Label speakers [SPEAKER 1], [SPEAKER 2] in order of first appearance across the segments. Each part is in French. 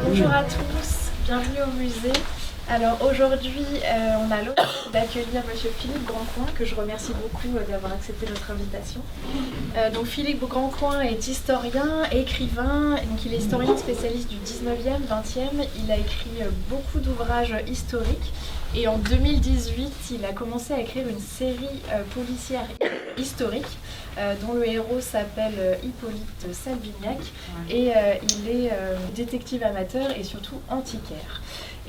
[SPEAKER 1] Bonjour à tous, bienvenue au musée. Alors aujourd'hui, on a l'honneur d'accueillir Monsieur Philippe Grandcoin, que je remercie beaucoup d'avoir accepté notre invitation. Donc Philippe Grandcoin est historien, écrivain, donc il est historien spécialiste du 19e, 20e. Il a écrit beaucoup d'ouvrages historiques et en 2018, il a commencé à écrire une série policière historique dont le héros s'appelle Hippolyte Salvignac et il est détective amateur et surtout antiquaire.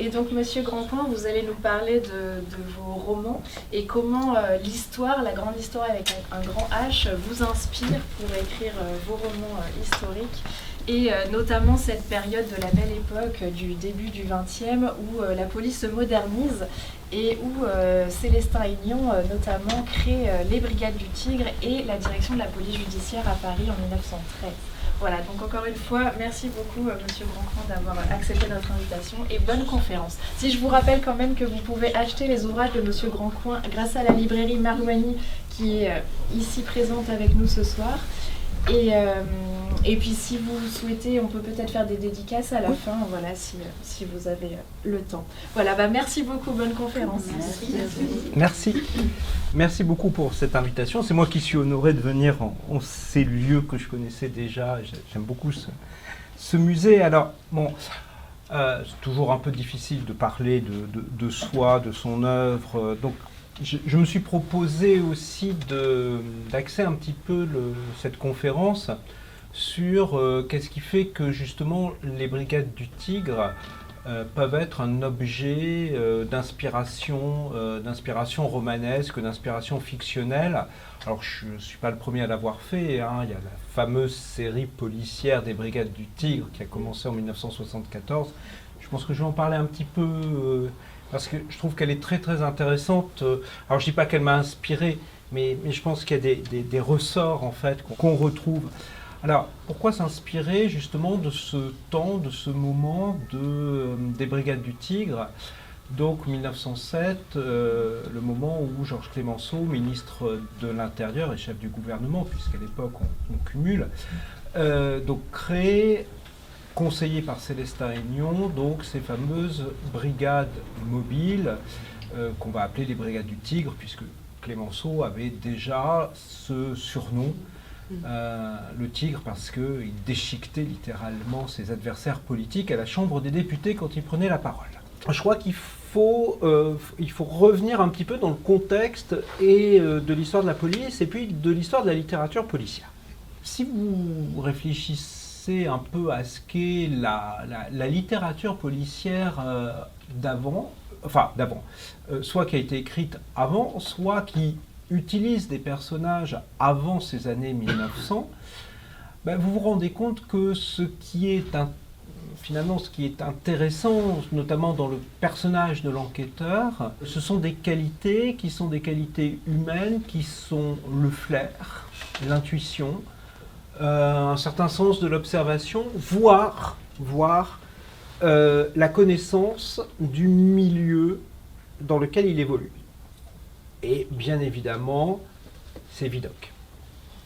[SPEAKER 1] Et donc, Monsieur Grandcoin, vous allez nous parler de vos romans et comment l'histoire, la grande histoire avec un grand H, vous inspire pour écrire vos romans historiques et notamment cette période de la belle époque du début du XXe où la police se modernise et où Célestin Aignan notamment crée les Brigades du Tigre et la direction de la police judiciaire à Paris en 1913. Voilà, donc encore une fois, merci beaucoup Monsieur Grandcoin d'avoir accepté notre invitation et bonne conférence. Si je vous rappelle quand même que vous pouvez acheter les ouvrages de Monsieur Grandcoin grâce à la librairie Marouani qui est ici présente avec nous ce soir. Et puis si vous souhaitez, on peut peut-être faire des dédicaces à la fin, voilà, si vous avez le temps. Voilà, merci beaucoup, bonne conférence.
[SPEAKER 2] Merci beaucoup pour cette invitation. C'est moi qui suis honoré de venir en ces lieux que je connaissais déjà. J'aime beaucoup ce musée. Alors, bon, c'est toujours un peu difficile de parler de soi, de son œuvre. Donc, je me suis proposé aussi d'axer un petit peu cette conférence sur qu'est-ce qui fait que justement les Brigades du Tigre peuvent être un objet d'inspiration romanesque, d'inspiration fictionnelle. Alors je ne suis pas le premier à l'avoir fait, hein. Il y a la fameuse série policière des Brigades du Tigre qui a commencé en 1974. Je pense que je vais en parler un petit peu parce que je trouve qu'elle est très très intéressante. Alors je ne dis pas qu'elle m'a inspiré, mais je pense qu'il y a des ressorts en fait qu'on retrouve. Alors, pourquoi s'inspirer justement de ce temps, de ce moment des Brigades du Tigre? Donc 1907, le moment où Georges Clemenceau, ministre de l'Intérieur et chef du gouvernement, puisqu'à l'époque on cumule, donc crée, conseillé par Célestin Aignan, donc ces fameuses brigades mobiles qu'on va appeler les Brigades du Tigre, puisque Clemenceau avait déjà ce surnom. Le Tigre parce qu'il déchiquetait littéralement ses adversaires politiques à la Chambre des députés quand il prenait la parole. Je crois qu'il faut revenir un petit peu dans le contexte et de l'histoire de la police et puis de l'histoire de la littérature policière. Si vous réfléchissez un peu à ce qu'est la littérature policière d'avant, soit qui a été écrite avant, soit qui utilise des personnages avant ces années 1900, vous vous rendez compte que ce qui est intéressant, notamment dans le personnage de l'enquêteur, ce sont des qualités qui sont des qualités humaines, qui sont le flair, l'intuition, un certain sens de l'observation, voire la connaissance du milieu dans lequel il évolue. Et bien évidemment, c'est Vidocq.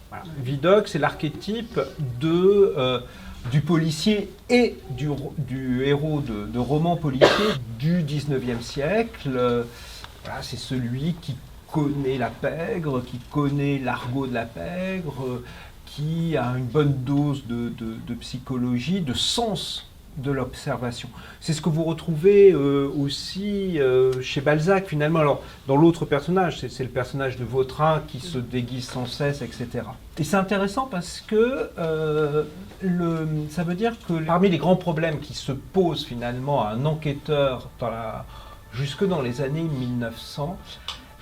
[SPEAKER 2] Voilà. Vidocq, c'est l'archétype du policier et du héros de romans policiers du 19e siècle. Voilà, c'est celui qui connaît la pègre, qui connaît l'argot de la pègre, qui a une bonne dose de psychologie, de sens de l'observation. C'est ce que vous retrouvez aussi chez Balzac finalement. Alors dans l'autre personnage, c'est le personnage de Vautrin qui se déguise sans cesse, etc. Et c'est intéressant parce que ça veut dire que parmi les grands problèmes qui se posent finalement à un enquêteur jusque dans les années 1900,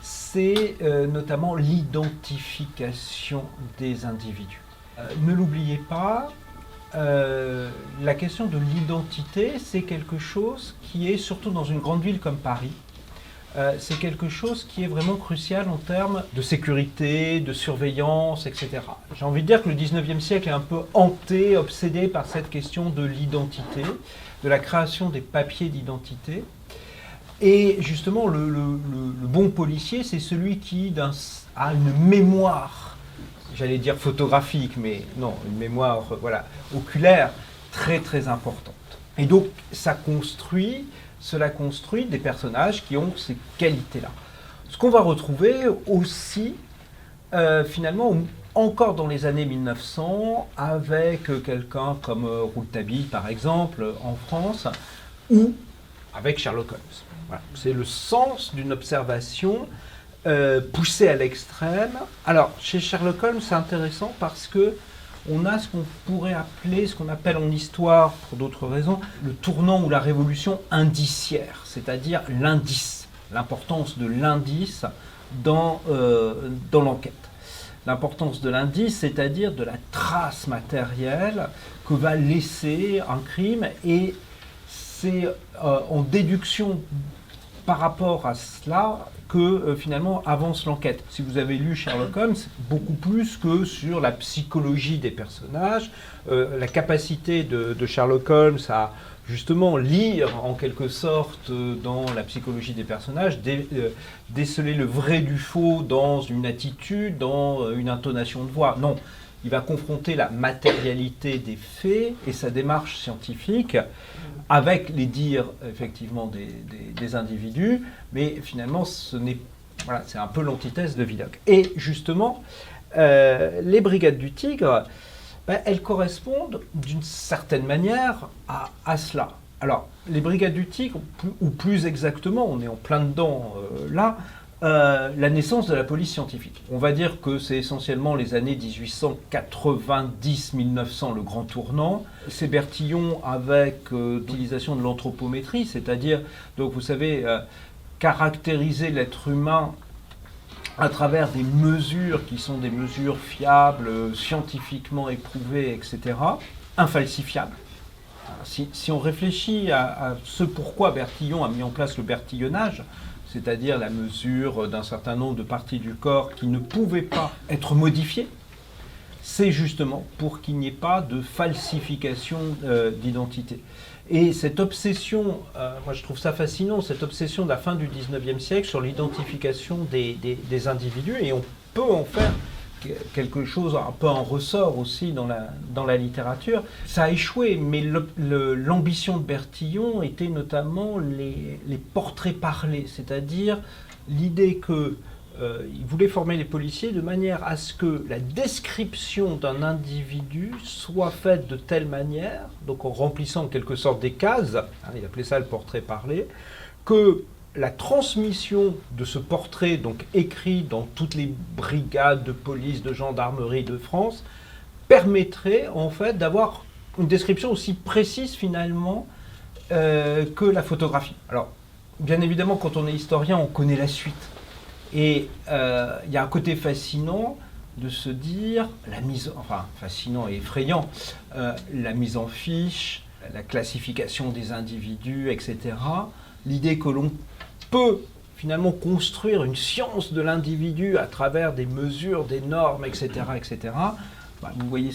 [SPEAKER 2] c'est notamment l'identification des individus. Ne l'oubliez pas, la question de l'identité, c'est quelque chose qui est, surtout dans une grande ville comme Paris, c'est quelque chose qui est vraiment crucial en termes de sécurité, de surveillance, etc. J'ai envie de dire que le 19e siècle est un peu hanté, obsédé par cette question de l'identité, de la création des papiers d'identité. Et justement, le bon policier, c'est celui qui a une mémoire, j'allais dire photographique, mais non, une mémoire oculaire très très importante. Et donc, cela construit des personnages qui ont ces qualités-là. Ce qu'on va retrouver aussi, finalement, encore dans les années 1900, avec quelqu'un comme Rouletabille, par exemple, en France, ou avec Sherlock Holmes. Voilà. C'est le sens d'une observation poussée à l'extrême. Alors, chez Sherlock Holmes, c'est intéressant parce que on a ce qu'on pourrait appeler, ce qu'on appelle en histoire, pour d'autres raisons, le tournant ou la révolution indiciaire, c'est-à-dire l'indice, l'importance de l'indice dans l'enquête. L'importance de l'indice, c'est-à-dire de la trace matérielle que va laisser un crime, et c'est en déduction par rapport à cela que finalement avance l'enquête. Si vous avez lu Sherlock Holmes, beaucoup plus que sur la psychologie des personnages, la capacité de Sherlock Holmes à justement lire en quelque sorte dans la psychologie des personnages, déceler le vrai du faux dans une attitude, dans une intonation de voix. Non, il va confronter la matérialité des faits et sa démarche scientifique avec les dires effectivement des individus, mais finalement c'est un peu l'antithèse de Vidocq. Et justement, les Brigades du Tigre, elles correspondent d'une certaine manière à cela. Alors, les Brigades du Tigre, ou plus exactement, on est en plein dedans là, la naissance de la police scientifique. On va dire que c'est essentiellement les années 1890-1900, le grand tournant. C'est Bertillon avec l'utilisation de l'anthropométrie, c'est-à-dire, donc vous savez, caractériser l'être humain à travers des mesures qui sont des mesures fiables, scientifiquement éprouvées, etc., infalsifiables. Si on réfléchit à ce pourquoi Bertillon a mis en place le bertillonnage, c'est-à-dire la mesure d'un certain nombre de parties du corps qui ne pouvaient pas être modifiées, c'est justement pour qu'il n'y ait pas de falsification d'identité. Et cette obsession, moi je trouve ça fascinant, cette obsession de la fin du 19e siècle sur l'identification des individus, et on peut en faire quelque chose, un peu en ressort aussi dans la littérature. Ça a échoué, mais l'ambition de Bertillon était notamment les portraits parlés, c'est-à-dire l'idée que il voulait former les policiers de manière à ce que la description d'un individu soit faite de telle manière, donc en remplissant en quelque sorte des cases, il appelait ça le portrait parlé, que la transmission de ce portrait, donc écrit dans toutes les brigades de police, de gendarmerie de France, permettrait en fait d'avoir une description aussi précise finalement que la photographie. Alors, bien évidemment, quand on est historien, on connaît la suite. Et il y a un côté fascinant de se dire, fascinant et effrayant, la mise en fiche, la classification des individus, etc. L'idée que l'on peut finalement construire une science de l'individu à travers des mesures, des normes, etc., etc. Vous voyez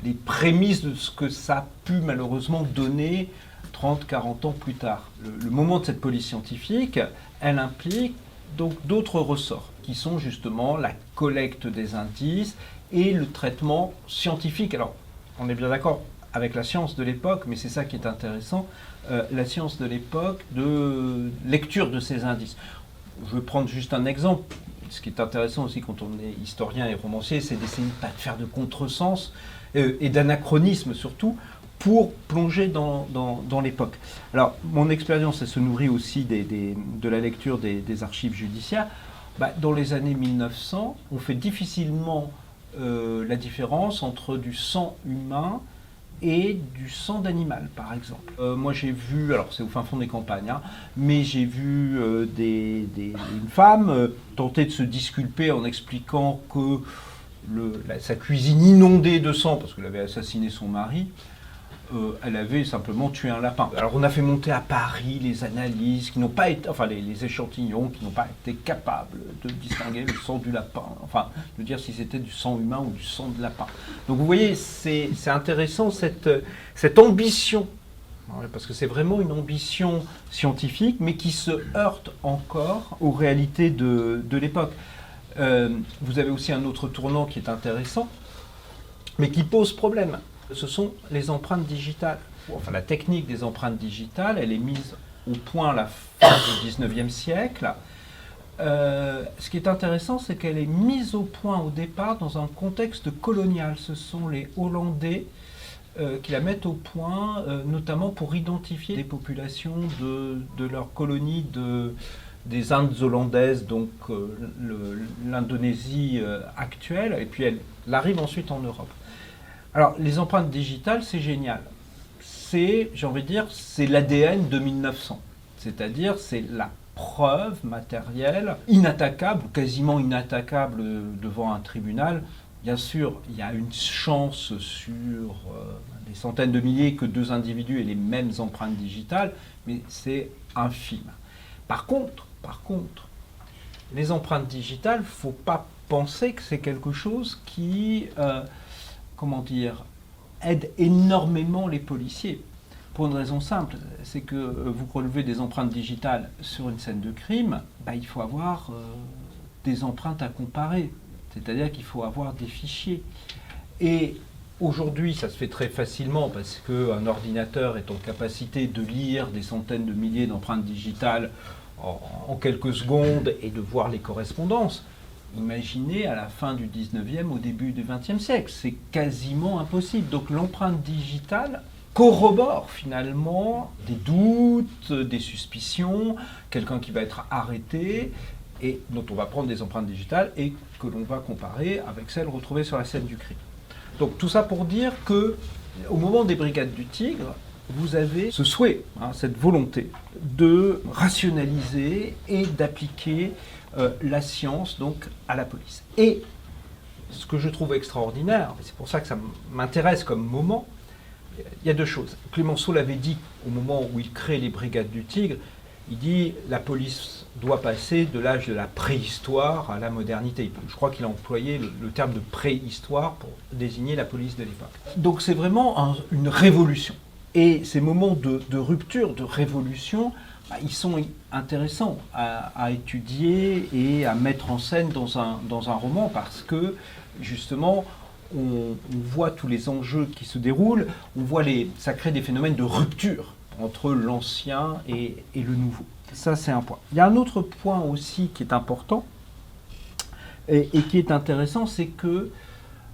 [SPEAKER 2] les prémices de ce que ça a pu malheureusement donner 30, 40 ans plus tard. Le moment de cette police scientifique, elle implique donc d'autres ressorts, qui sont justement la collecte des indices et le traitement scientifique. Alors, on est bien d'accord avec la science de l'époque, mais c'est ça qui est intéressant, la science de l'époque de lecture de ces indices. Je vais prendre juste un exemple. Ce qui est intéressant aussi quand on est historien et romancier, c'est d'essayer de ne pas faire de contresens et d'anachronisme surtout, pour plonger dans l'époque. Alors, mon expérience, elle se nourrit aussi de la lecture des archives judiciaires. Dans les années 1900, on fait difficilement la différence entre du sang humain et du sang d'animal, par exemple. Moi, j'ai vu, alors c'est au fin fond des campagnes, mais j'ai vu une femme tenter de se disculper en expliquant que sa cuisine inondée de sang, parce qu'elle avait assassiné son mari, elle avait simplement tué un lapin. Alors on a fait monter à Paris les analyses qui n'ont pas été, les échantillons qui n'ont pas été capables de distinguer le sang du lapin, de dire si c'était du sang humain ou du sang de lapin. Donc vous voyez, c'est intéressant cette ambition, parce que c'est vraiment une ambition scientifique, mais qui se heurte encore aux réalités de l'époque. Vous avez aussi un autre tournant qui est intéressant, mais qui pose problème. Ce sont les empreintes digitales. Enfin, la technique des empreintes digitales, elle est mise au point à la fin du 19e siècle. Ce qui est intéressant, c'est qu'elle est mise au point au départ dans un contexte colonial. Ce sont les Hollandais qui la mettent au point, notamment pour identifier les populations de leur colonie des Indes hollandaises, donc l'Indonésie actuelle, et puis elle arrive ensuite en Europe. Alors, les empreintes digitales, c'est génial. C'est, j'ai envie de dire, c'est l'ADN de 1900. C'est-à-dire, c'est la preuve matérielle, inattaquable, quasiment inattaquable devant un tribunal. Bien sûr, il y a une chance sur des centaines de milliers que deux individus aient les mêmes empreintes digitales, mais c'est infime. Par contre, les empreintes digitales, il ne faut pas penser que c'est quelque chose qui, aide énormément les policiers. Pour une raison simple, c'est que vous relevez des empreintes digitales sur une scène de crime, il faut avoir des empreintes à comparer. C'est-à-dire qu'il faut avoir des fichiers. Et aujourd'hui, ça se fait très facilement parce qu'un ordinateur est en capacité de lire des centaines de milliers d'empreintes digitales en quelques secondes et de voir les correspondances. Imaginez à la fin du 19e, au début du 20e siècle. C'est quasiment impossible. Donc l'empreinte digitale corrobore finalement des doutes, des suspicions, quelqu'un qui va être arrêté et dont on va prendre des empreintes digitales et que l'on va comparer avec celles retrouvées sur la scène du crime. Donc tout ça pour dire que au moment des Brigades du Tigre, vous avez ce souhait, cette volonté de rationaliser et d'appliquer la science donc à la police. Et ce que je trouve extraordinaire, c'est pour ça que ça m'intéresse comme moment, il y a deux choses. Clémenceau l'avait dit au moment où il crée les Brigades du Tigre, il dit la police doit passer de l'âge de la préhistoire à la modernité. Je crois qu'il a employé le terme de préhistoire pour désigner la police de l'époque. Donc c'est vraiment une révolution. Et ces moments de rupture, de révolution, ils sont intéressants à étudier et à mettre en scène dans un roman parce que justement on voit tous les enjeux qui se déroulent, ça crée des phénomènes de rupture entre l'ancien et le nouveau. Ça, c'est un point. Il y a un autre point aussi qui est important et qui est intéressant, c'est que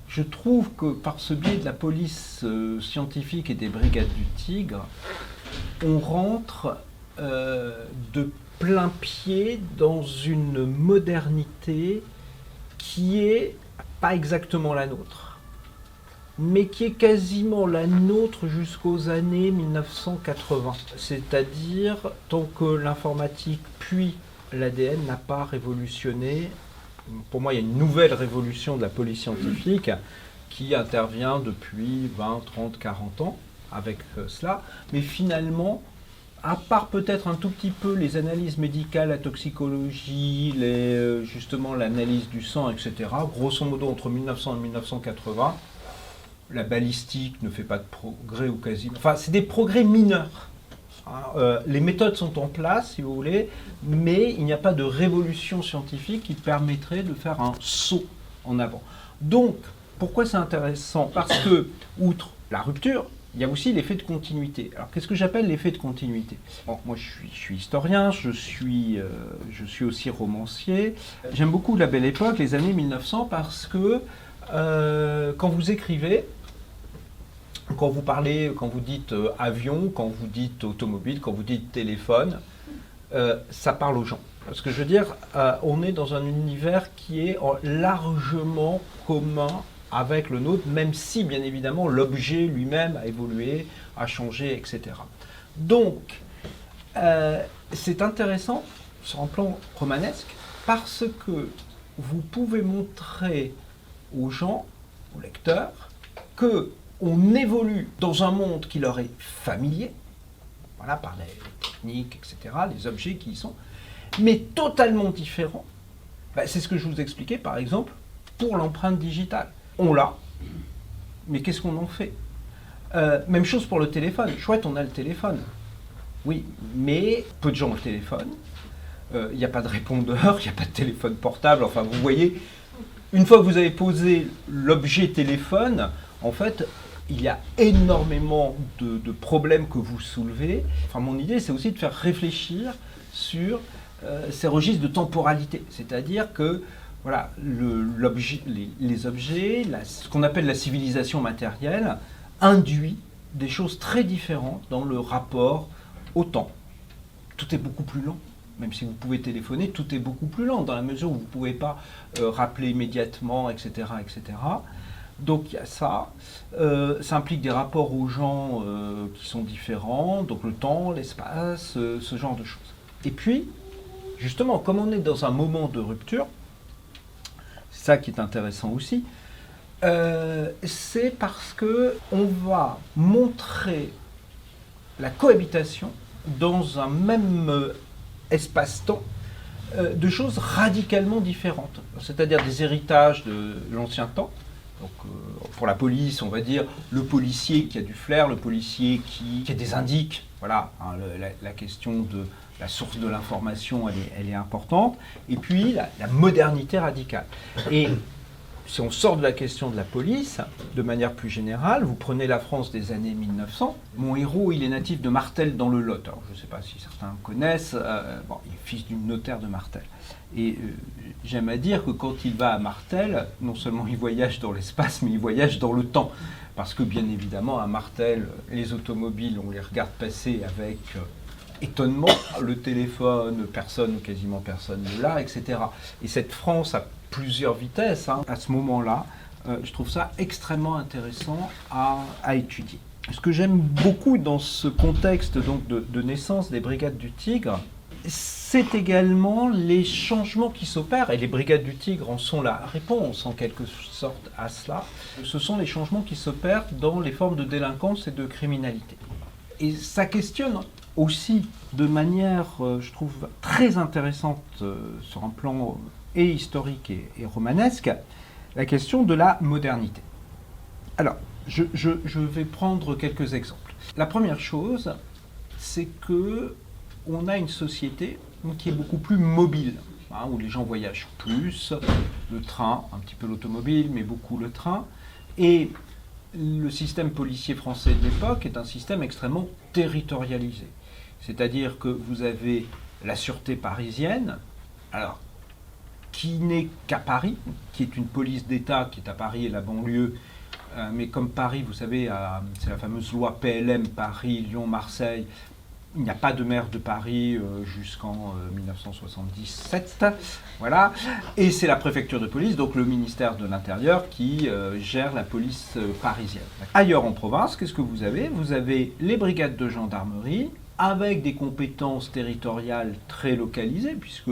[SPEAKER 2] je trouve que par ce biais de la police scientifique et des Brigades du Tigre, on rentre de plein pied dans une modernité qui est pas exactement la nôtre, mais qui est quasiment la nôtre jusqu'aux années 1980. C'est-à-dire tant que l'informatique puis l'ADN n'a pas révolutionné. Pour moi, il y a une nouvelle révolution de la police scientifique qui intervient depuis 20, 30, 40 ans avec cela. Mais finalement, à part peut-être un tout petit peu les analyses médicales, la toxicologie, justement l'analyse du sang, etc., grosso modo entre 1900 et 1980, la balistique ne fait pas de progrès ou quasi. Enfin, c'est des progrès mineurs. Les méthodes sont en place, si vous voulez, mais il n'y a pas de révolution scientifique qui permettrait de faire un saut en avant. Donc, pourquoi c'est intéressant ? Parce que, outre la rupture, il y a aussi l'effet de continuité. Alors, qu'est-ce que j'appelle l'effet de continuité ? Bon, moi, je suis historien, je suis aussi romancier. J'aime beaucoup la Belle Époque, les années 1900, parce que quand vous écrivez, quand vous parlez, quand vous dites avion, quand vous dites automobile, quand vous dites téléphone, ça parle aux gens. Ce que je veux dire, on est dans un univers qui est largement commun avec le nôtre, même si, bien évidemment, l'objet lui-même a évolué, a changé, etc. Donc, c'est intéressant sur un plan romanesque parce que vous pouvez montrer aux gens, aux lecteurs, qu'on évolue dans un monde qui leur est familier, voilà, par les techniques, etc., les objets qui y sont, mais totalement différents. C'est ce que je vous expliquais, par exemple, pour l'empreinte digitale. On l'a, mais qu'est-ce qu'on en fait ? Même chose pour le téléphone. Chouette, on a le téléphone. Oui, mais peu de gens ont le téléphone. Il n'y a pas de répondeur, il n'y a pas de téléphone portable. Enfin, vous voyez, une fois que vous avez posé l'objet téléphone, en fait, Il y a énormément de problèmes que vous soulevez. Enfin, mon idée, c'est aussi de faire réfléchir sur ces registres de temporalité. C'est-à-dire que voilà, les objets, ce qu'on appelle la civilisation matérielle, induit des choses très différentes dans le rapport au temps. Tout est beaucoup plus lent. Même si vous pouvez téléphoner, tout est beaucoup plus lent, dans la mesure où vous ne pouvez pas rappeler immédiatement, etc., etc. Donc il y a ça. Ça implique des rapports aux gens qui sont différents, donc le temps, l'espace, ce genre de choses. Et puis, justement, comme on est dans un moment de rupture, c'est ça qui est intéressant aussi, c'est parce qu'on va montrer la cohabitation dans un même espace-temps de choses radicalement différentes. C'est-à-dire des héritages de l'ancien temps. Donc, pour la police, on va dire le policier qui a du flair, le policier qui a des indices. Voilà, hein, la question de la source de l'information, elle est importante. Et puis, la modernité radicale. Et si on sort de la question de la police, de manière plus générale, vous prenez la France des années 1900. Mon héros, il est natif de Martel dans le Lot. Alors, je ne sais pas si certains connaissent. Il est fils d'une notaire de Martel. Et j'aime à dire que quand il va à Martel, non seulement il voyage dans l'espace, mais il voyage dans le temps. Parce que, bien évidemment, à Martel, les automobiles, on les regarde passer avec étonnement. Le téléphone, quasiment personne ne l'a, etc. Et cette France a plusieurs vitesses, hein. À ce moment-là, je trouve ça extrêmement intéressant à étudier. Ce que j'aime beaucoup dans ce contexte donc, de naissance des Brigades du Tigre, c'est également les changements qui s'opèrent, et les Brigades du Tigre en sont la réponse en quelque sorte à cela. Ce sont les changements qui s'opèrent dans les formes de délinquance et de criminalité. Et ça questionne aussi de manière, je trouve, très intéressante sur un plan et historique et romanesque, la question de la modernité. Alors, je vais prendre quelques exemples. La première chose, c'est que on a une société qui est beaucoup plus mobile, hein, où les gens voyagent plus, le train, un petit peu l'automobile, mais beaucoup le train. Et le système policier français de l'époque est un système extrêmement territorialisé. C'est-à-dire que vous avez la sûreté parisienne, alors, qui n'est qu'à Paris, qui est une police d'État qui est à Paris et la banlieue, mais comme Paris, vous savez, c'est la fameuse loi PLM, Paris, Lyon, Marseille. Il n'y a pas de maire de Paris jusqu'en 1977, voilà. Et c'est la préfecture de police, donc le ministère de l'Intérieur, qui gère la police parisienne. Ailleurs en province, qu'est-ce que vous avez ? Vous avez les brigades de gendarmerie, avec des compétences territoriales très localisées, puisque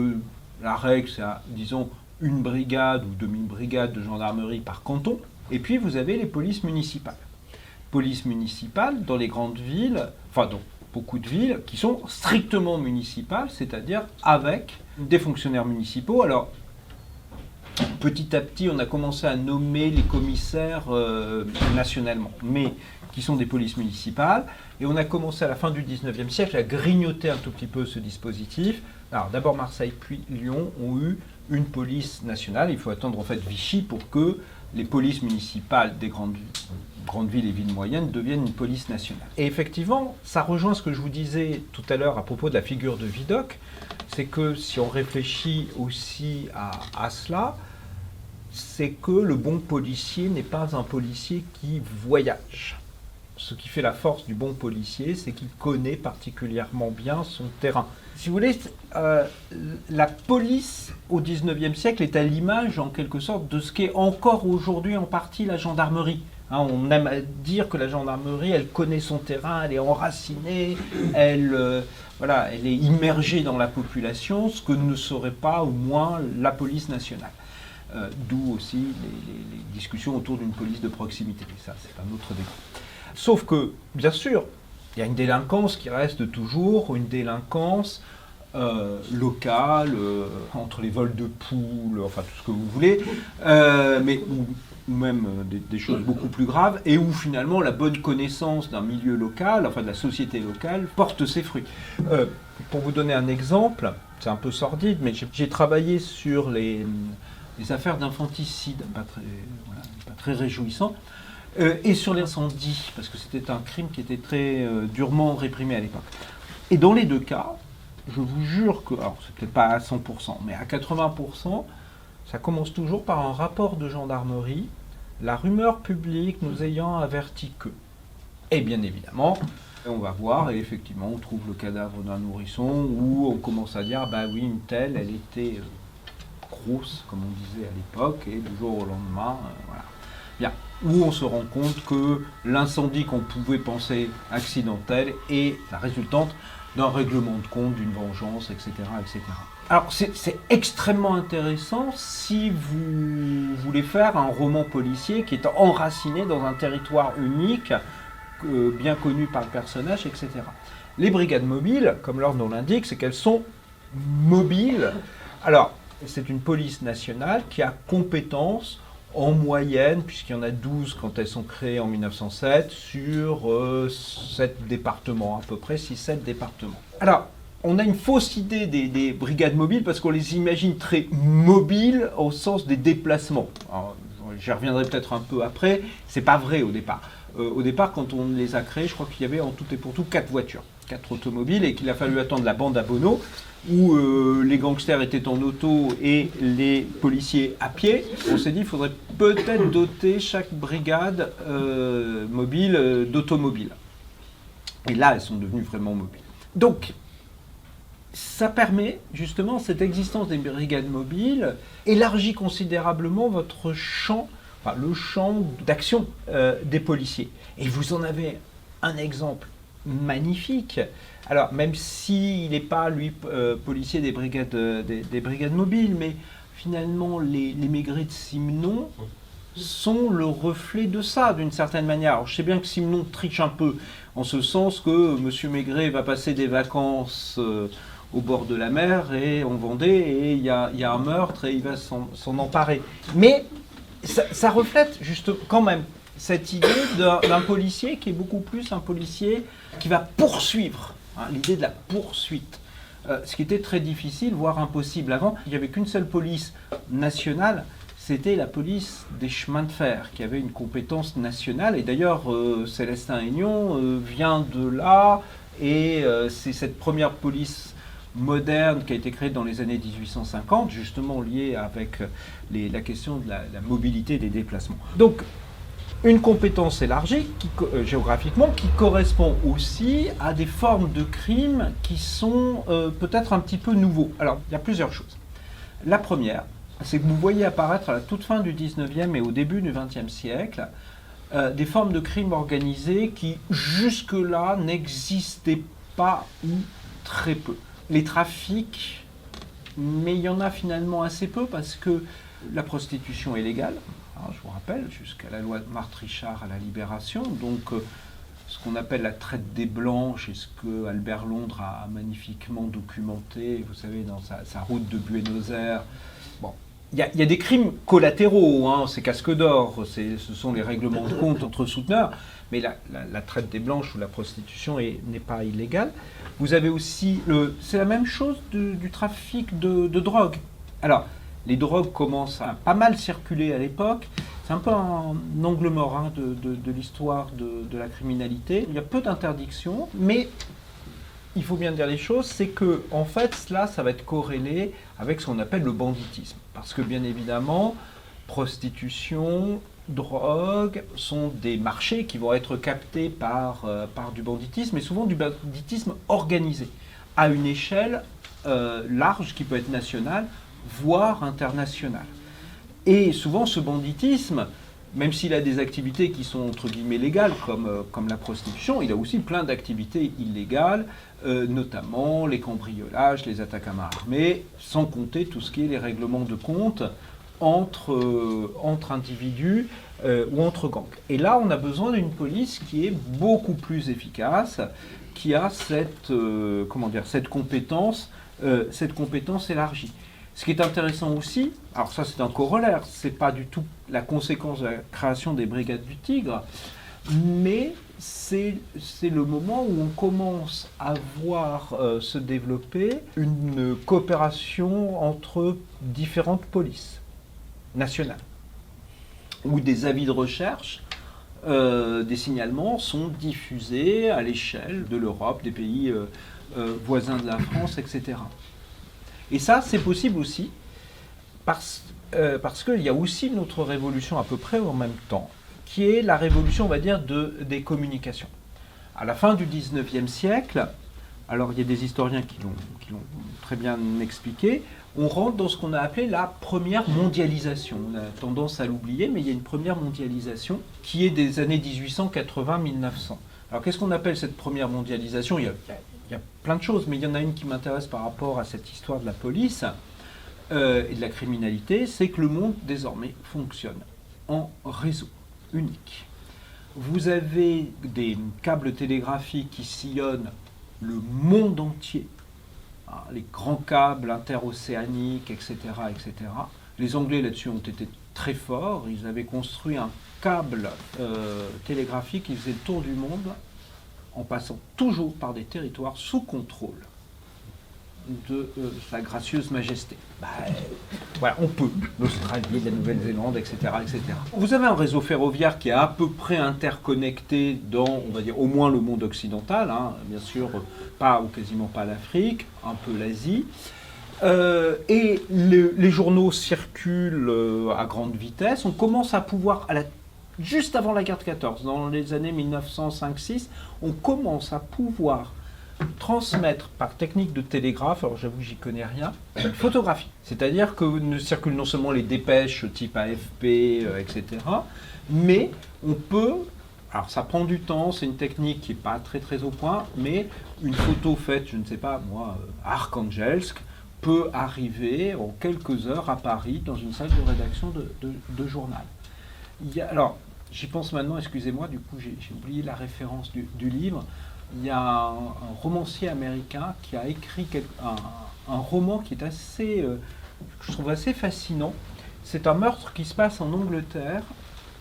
[SPEAKER 2] la règle, c'est, disons, une brigade ou demi-brigade de gendarmerie par canton. Et puis, vous avez les polices municipales. Polices municipales dans les grandes villes, enfin, dans beaucoup de villes, qui sont strictement municipales, c'est-à-dire avec des fonctionnaires municipaux. Alors, petit à petit, on a commencé à nommer les commissaires nationalement, mais qui sont des polices municipales. Et on a commencé à la fin du 19e siècle à grignoter un tout petit peu ce dispositif. Alors d'abord Marseille puis Lyon ont eu une police nationale. Il faut attendre en fait Vichy pour que les polices municipales des grandes villes et villes moyennes deviennent une police nationale. Et effectivement, ça rejoint ce que je vous disais tout à l'heure à propos de la figure de Vidocq, c'est que si on réfléchit aussi à cela, c'est que le bon policier n'est pas un policier qui voyage. Ce qui fait la force du bon policier, c'est qu'il connaît particulièrement bien son terrain. Si vous voulez, la police au XIXe siècle est à l'image, en quelque sorte, de ce qu'est encore aujourd'hui en partie la gendarmerie. Hein, on aime dire que la gendarmerie, elle connaît son terrain, elle est enracinée, elle est immergée dans la population, ce que ne serait pas au moins la police nationale. D'où aussi les discussions autour d'une police de proximité. Et ça, c'est un autre débat. Sauf que, bien sûr, il y a une délinquance qui reste toujours une délinquance locale, entre les vols de poules, enfin tout ce que vous voulez, mais ou même des choses beaucoup plus graves, et où finalement la bonne connaissance d'un milieu local, enfin de la société locale, porte ses fruits. Pour vous donner un exemple, c'est un peu sordide, mais j'ai travaillé sur les affaires d'infanticide, pas très réjouissant. Et sur l'incendie, parce que c'était un crime qui était très durement réprimé à l'époque. Et dans les deux cas, je vous jure que, alors c'est peut-être pas à 100%, mais à 80%, ça commence toujours par un rapport de gendarmerie, la rumeur publique nous ayant averti que. Et bien évidemment, on va voir, et effectivement, on trouve le cadavre d'un nourrisson, où on commence à dire, bah oui, une telle, elle était grosse, comme on disait à l'époque, et du jour au lendemain, voilà. Bien. Où on se rend compte que l'incendie qu'on pouvait penser accidentel est la résultante d'un règlement de compte, d'une vengeance, etc., etc. Alors, c'est extrêmement intéressant si vous voulez faire un roman policier qui est enraciné dans un territoire unique, bien connu par le personnage, etc. Les brigades mobiles, comme leur nom l'indique, c'est qu'elles sont mobiles. Alors, c'est une police nationale qui a compétence en moyenne, puisqu'il y en a 12 quand elles sont créées en 1907, sur 7 départements, à peu près 6-7 départements. Alors, on a une fausse idée des brigades mobiles parce qu'on les imagine très mobiles au sens des déplacements. Alors, j'y reviendrai peut-être un peu après, c'est pas vrai au départ. Au départ, quand on les a créés, je crois qu'il y avait en tout et pour tout 4 voitures, 4 automobiles, et qu'il a fallu attendre la bande à Bono, où les gangsters étaient en auto et les policiers à pied. On s'est dit qu'il faudrait peut-être doter chaque brigade mobile d'automobiles. Et là, elles sont devenues vraiment mobiles. Donc, ça permet justement, cette existence des brigades mobiles élargit considérablement votre champ, enfin le champ d'action des policiers. Et vous en avez un exemple magnifique. Alors, même s'il n'est pas, lui, policier des brigades mobiles, mais finalement, les Maigret de Simenon sont le reflet de ça, d'une certaine manière. Alors, je sais bien que Simenon triche un peu, en ce sens que M. Maigret va passer des vacances au bord de la mer et en Vendée, et il y a un meurtre et il va s'en emparer. Mais ça reflète juste quand même cette idée d'un policier qui est beaucoup plus un policier qui va poursuivre, hein, l'idée de la poursuite. Ce qui était très difficile, voire impossible avant. Il n'y avait qu'une seule police nationale, c'était la police des chemins de fer, qui avait une compétence nationale. Et d'ailleurs, Célestin Aignan vient de là, et c'est cette première police moderne qui a été créée dans les années 1850, justement liée avec la question de la mobilité des déplacements. Donc, une compétence élargie géographiquement qui correspond aussi à des formes de crimes qui sont peut-être un petit peu nouveaux. Alors, il y a plusieurs choses. La première, c'est que vous voyez apparaître à la toute fin du 19e et au début du 20e siècle des formes de crimes organisés qui jusque-là n'existaient pas ou très peu. Les trafics, mais il y en a finalement assez peu parce que la prostitution est légale. Je vous rappelle, jusqu'à la loi de Marthe-Richard à la Libération, donc ce qu'on appelle la traite des Blanches, et ce que Albert Londres a magnifiquement documenté, vous savez, dans sa route de Buenos Aires. Bon, il y a des crimes collatéraux, hein, c'est casque d'or, ce sont les règlements de compte entre souteneurs, mais la traite des Blanches ou la prostitution n'est pas illégale. Vous avez aussi, c'est la même chose du trafic de drogue. Alors, les drogues commencent à pas mal circuler à l'époque. C'est un peu un angle mort hein, de l'histoire de la criminalité. Il y a peu d'interdictions, mais il faut bien dire les choses, c'est que en fait, cela, ça va être corrélé avec ce qu'on appelle le banditisme. Parce que bien évidemment, prostitution, drogue sont des marchés qui vont être captés par du banditisme, et souvent du banditisme organisé, à une échelle large qui peut être nationale, voire international. Et souvent ce banditisme, même s'il a des activités qui sont entre guillemets légales, comme la prostitution, il a aussi plein d'activités illégales, notamment les cambriolages, les attaques à main armée, sans compter tout ce qui est les règlements de compte entre individus ou entre gangs. Et là, on a besoin d'une police qui est beaucoup plus efficace, qui a cette compétence élargie. Ce qui est intéressant aussi, alors ça c'est un corollaire, c'est pas du tout la conséquence de la création des brigades du Tigre, mais c'est le moment où on commence à voir se développer une coopération entre différentes polices nationales, où des avis de recherche des signalements sont diffusés à l'échelle de l'Europe, des pays voisins de la France, etc. Et ça, c'est possible aussi parce qu'il y a aussi une autre révolution à peu près en même temps, qui est la révolution, on va dire, des communications. À la fin du 19e siècle, alors il y a des historiens qui l'ont très bien expliqué, on rentre dans ce qu'on a appelé la première mondialisation. On a tendance à l'oublier, mais il y a une première mondialisation qui est des années 1880-1900. Alors qu'est-ce qu'on appelle cette première mondialisation ? Il y a plein de choses, mais il y en a une qui m'intéresse par rapport à cette histoire de la police et de la criminalité, c'est que le monde désormais fonctionne en réseau unique. Vous avez des câbles télégraphiques qui sillonnent le monde entier, les grands câbles interocéaniques, etc., etc. Les Anglais là-dessus ont été très forts. Ils avaient construit un câble télégraphique qui faisait le tour du monde en passant toujours par des territoires sous contrôle de sa gracieuse majesté. Voilà, on peut. L'Australie, la Nouvelle-Zélande, etc., etc. Vous avez un réseau ferroviaire qui est à peu près interconnecté dans, on va dire, au moins le monde occidental, bien sûr, pas ou quasiment pas l'Afrique, un peu l'Asie. Et les journaux circulent à grande vitesse. On commence à pouvoir, juste avant la guerre de 14, dans les années 1905-6, on commence à pouvoir transmettre par technique de télégraphe, alors j'avoue que j'y connais rien, une photographie. C'est-à-dire que ne circulent non seulement les dépêches type AFP, etc., mais on peut, alors ça prend du temps, c'est une technique qui n'est pas très très au point, mais une photo faite, je ne sais pas moi, à Arkhangelsk, peut arriver en quelques heures à Paris dans une salle de rédaction de journal. Alors, j'y pense maintenant, excusez-moi, du coup j'ai oublié la référence du livre. Il y a un romancier américain qui a écrit un roman qui est assez, je trouve assez fascinant. C'est un meurtre qui se passe en Angleterre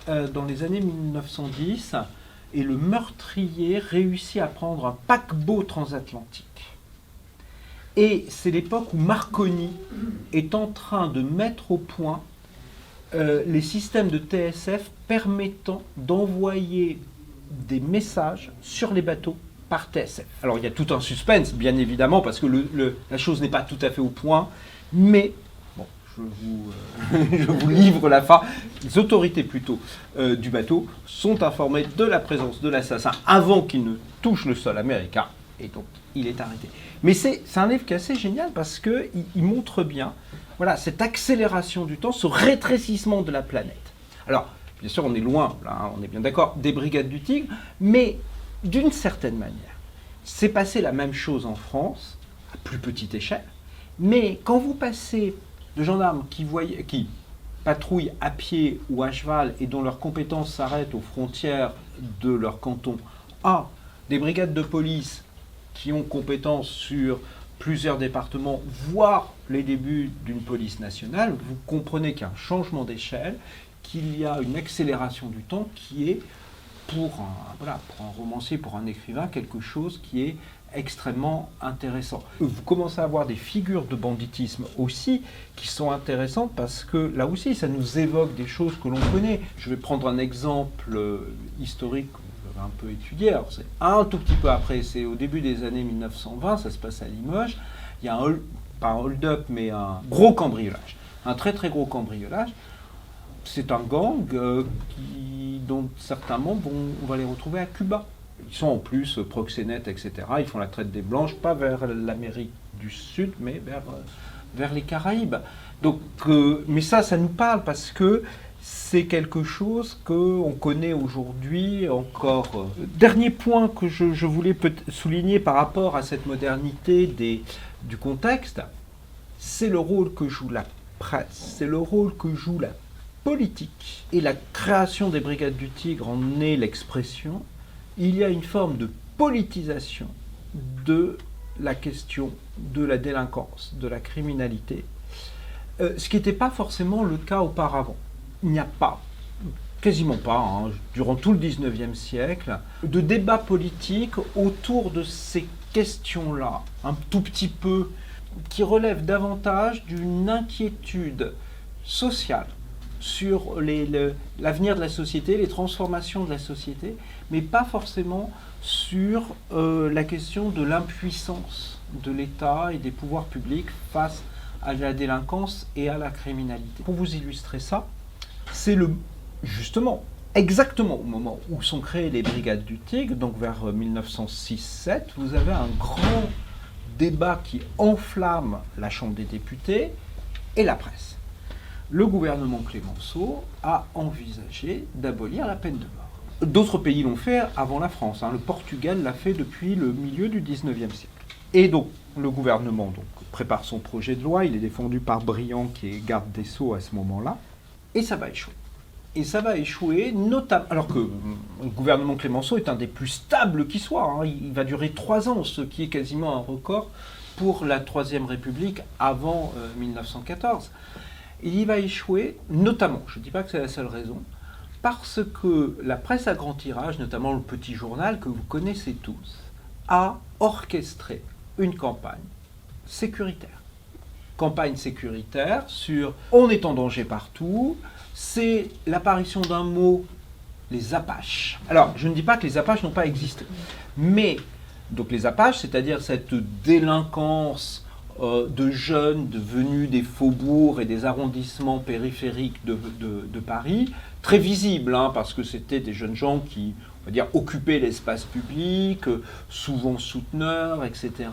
[SPEAKER 2] dans les années 1910 et le meurtrier réussit à prendre un paquebot transatlantique. Et c'est l'époque où Marconi est en train de mettre au point les systèmes de TSF permettant d'envoyer des messages sur les bateaux par TSF. Alors il y a tout un suspense, bien évidemment, parce que la chose n'est pas tout à fait au point, mais bon, je vous livre la fin. Les autorités plutôt du bateau sont informées de la présence de l'assassin avant qu'il ne touche le sol américain, et donc il est arrêté. Mais c'est un livre qui est assez génial parce qu'il montre bien cette accélération du temps, ce rétrécissement de la planète. Alors, bien sûr, on est loin, là, on est bien d'accord, des brigades du Tigre, mais d'une certaine manière, c'est passé la même chose en France, à plus petite échelle, mais quand vous passez de gendarmes qui patrouillent à pied ou à cheval et dont leurs compétences s'arrêtent aux frontières de leur canton, à des brigades de police qui ont compétence sur plusieurs départements, voire les débuts d'une police nationale, vous comprenez qu'il y a un changement d'échelle, qu'il y a une accélération du temps qui est, pour un romancier, pour un écrivain, quelque chose qui est extrêmement intéressant. Vous commencez à avoir des figures de banditisme aussi qui sont intéressantes parce que là aussi, ça nous évoque des choses que l'on connaît. Je vais prendre un exemple historique que vous avez un peu étudié. Alors, c'est un tout petit peu après, c'est au début des années 1920, ça se passe à Limoges. Il y a pas un hold-up, mais un gros cambriolage. Un très très gros cambriolage. C'est un gang dont certains membres, on va les retrouver à Cuba. Ils sont en plus proxénètes, etc. Ils font la traite des Blanches, pas vers l'Amérique du Sud, mais vers les Caraïbes. Donc, mais ça nous parle parce que c'est quelque chose qu'on connaît aujourd'hui encore. Dernier point que je voulais souligner par rapport à cette modernité du contexte, c'est le rôle que joue la presse, c'est le rôle que joue la politique. Et la création des Brigades du Tigre en est l'expression. Il y a une forme de politisation de la question de la délinquance, de la criminalité, ce qui n'était pas forcément le cas auparavant. Il n'y a pas, quasiment pas, durant tout le 19e siècle, de débat politique autour de ces questions-là, un tout petit peu, qui relèvent davantage d'une inquiétude sociale, sur l'avenir de la société, les transformations de la société, mais pas forcément sur la question de l'impuissance de l'État et des pouvoirs publics face à la délinquance et à la criminalité. Pour vous illustrer ça, c'est justement, exactement au moment où sont créées les Brigades du Tigre, donc vers 1906-7, vous avez un grand débat qui enflamme la Chambre des députés et la presse. Le gouvernement Clemenceau a envisagé d'abolir la peine de mort. D'autres pays l'ont fait avant la France. Le Portugal l'a fait depuis le milieu du 19e siècle. Et donc, le gouvernement prépare son projet de loi. Il est défendu par Briand, qui est garde des Sceaux à ce moment-là. Et ça va échouer. Et ça va échouer, notamment, alors que le gouvernement Clemenceau est un des plus stables qui soit. Il va durer 3 ans, ce qui est quasiment un record pour la Troisième République avant 1914. Il va échouer, notamment, je ne dis pas que c'est la seule raison, parce que la presse à grand tirage, notamment le Petit Journal, que vous connaissez tous, a orchestré une campagne sécuritaire. Campagne sécuritaire sur « on est en danger partout », c'est l'apparition d'un mot, les Apaches. Alors, je ne dis pas que les Apaches n'ont pas existé, mais donc les Apaches, c'est-à-dire cette délinquance de jeunes venus des faubourgs et des arrondissements périphériques de Paris, très visibles, parce que c'était des jeunes gens qui, on va dire, occupaient l'espace public, souvent souteneurs, etc.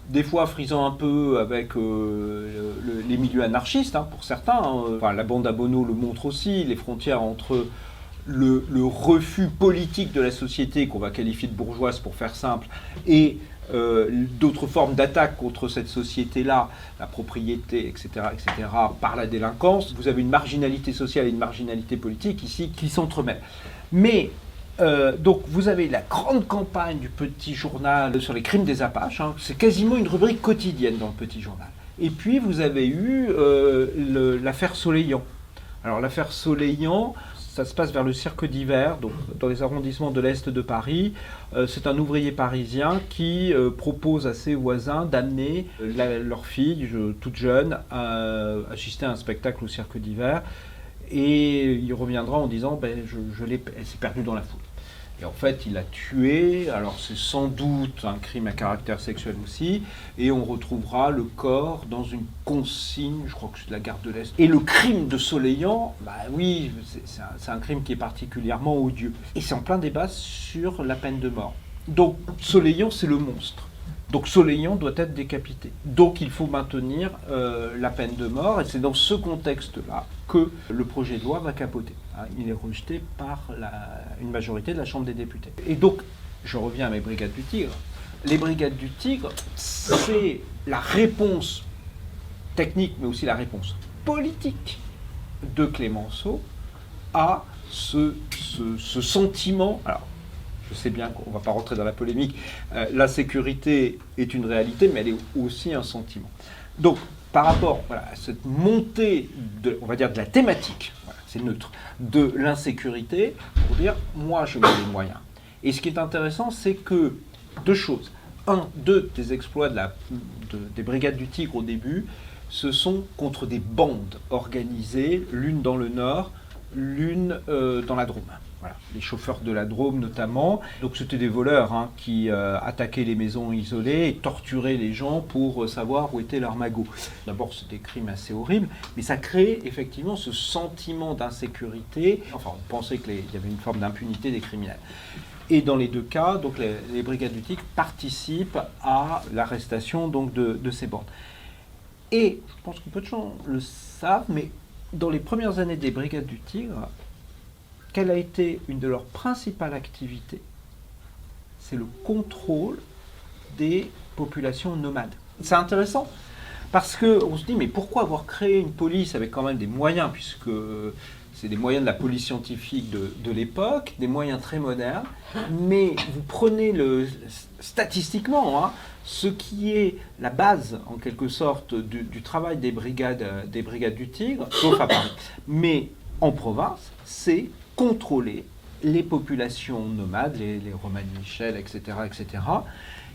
[SPEAKER 2] Des fois frisant un peu avec les milieux anarchistes, pour certains. Enfin, la bande à Bono le montre aussi, les frontières entre le refus politique de la société, qu'on va qualifier de bourgeoise pour faire simple, et d'autres formes d'attaque contre cette société-là, la propriété, etc., par la délinquance. Vous avez une marginalité sociale et une marginalité politique ici qui s'entremêlent. Mais donc vous avez la grande campagne du Petit Journal sur les crimes des Apaches, c'est quasiment une rubrique quotidienne dans le Petit Journal. Et puis vous avez eu l'affaire Soleillant. Alors l'affaire Soleillant, ça se passe vers le Cirque d'hiver, donc dans les arrondissements de l'Est de Paris. C'est un ouvrier parisien qui propose à ses voisins d'amener leur fille, toute jeune, à assister à un spectacle au Cirque d'hiver. Et il reviendra en disant elle s'est perdue dans la foule. Et en fait, il l'a tuée. Alors c'est sans doute un crime à caractère sexuel aussi. Et on retrouvera le corps dans une consigne, je crois que c'est de la gare de l'Est. Et le crime de Soleillant, oui, c'est un crime qui est particulièrement odieux. Et c'est en plein débat sur la peine de mort. Donc Soleillant, c'est le monstre. Donc Soleillant doit être décapité. Donc il faut maintenir la peine de mort, et c'est dans ce contexte-là que le projet de loi va capoter. Il est rejeté par une majorité de la Chambre des députés. Et donc, je reviens à mes Brigades du Tigre. Les Brigades du Tigre, c'est la réponse technique, mais aussi la réponse politique de Clemenceau à ce sentiment. Alors, je sais bien qu'on ne va pas rentrer dans la polémique, la sécurité est une réalité, mais elle est aussi un sentiment. Donc, par rapport à cette montée, on va dire, de la thématique, c'est neutre, de l'insécurité, pour dire, moi, je mets les moyens. Et ce qui est intéressant, c'est que, 2 choses. Deux des exploits des Brigades du Tigre au début, ce sont contre des bandes organisées, l'une dans le Nord, l'une dans la Drôme. Voilà, les chauffeurs de la Drôme notamment. Donc c'était des voleurs qui attaquaient les maisons isolées et torturaient les gens pour savoir où étaient leurs magots. D'abord c'est des crimes assez horribles, mais ça crée effectivement ce sentiment d'insécurité. Enfin on pensait qu'il y avait une forme d'impunité des criminels. Et dans les 2 cas, donc les Brigades du Tigre participent à l'arrestation donc de ces bandes. Et je pense que peu de gens le savent, mais dans les premières années des Brigades du Tigre, quelle a été une de leurs principales activités? C'est le contrôle des populations nomades. C'est intéressant parce qu'on se dit, mais pourquoi avoir créé une police avec quand même des moyens, puisque c'est des moyens de la police scientifique de l'époque, des moyens très modernes, mais vous prenez statistiquement ce qui est la base, en quelque sorte, du travail des brigades du Tigre, sauf à Paris. Mais en province, c'est contrôler les populations nomades, les Romane Michel, etc.,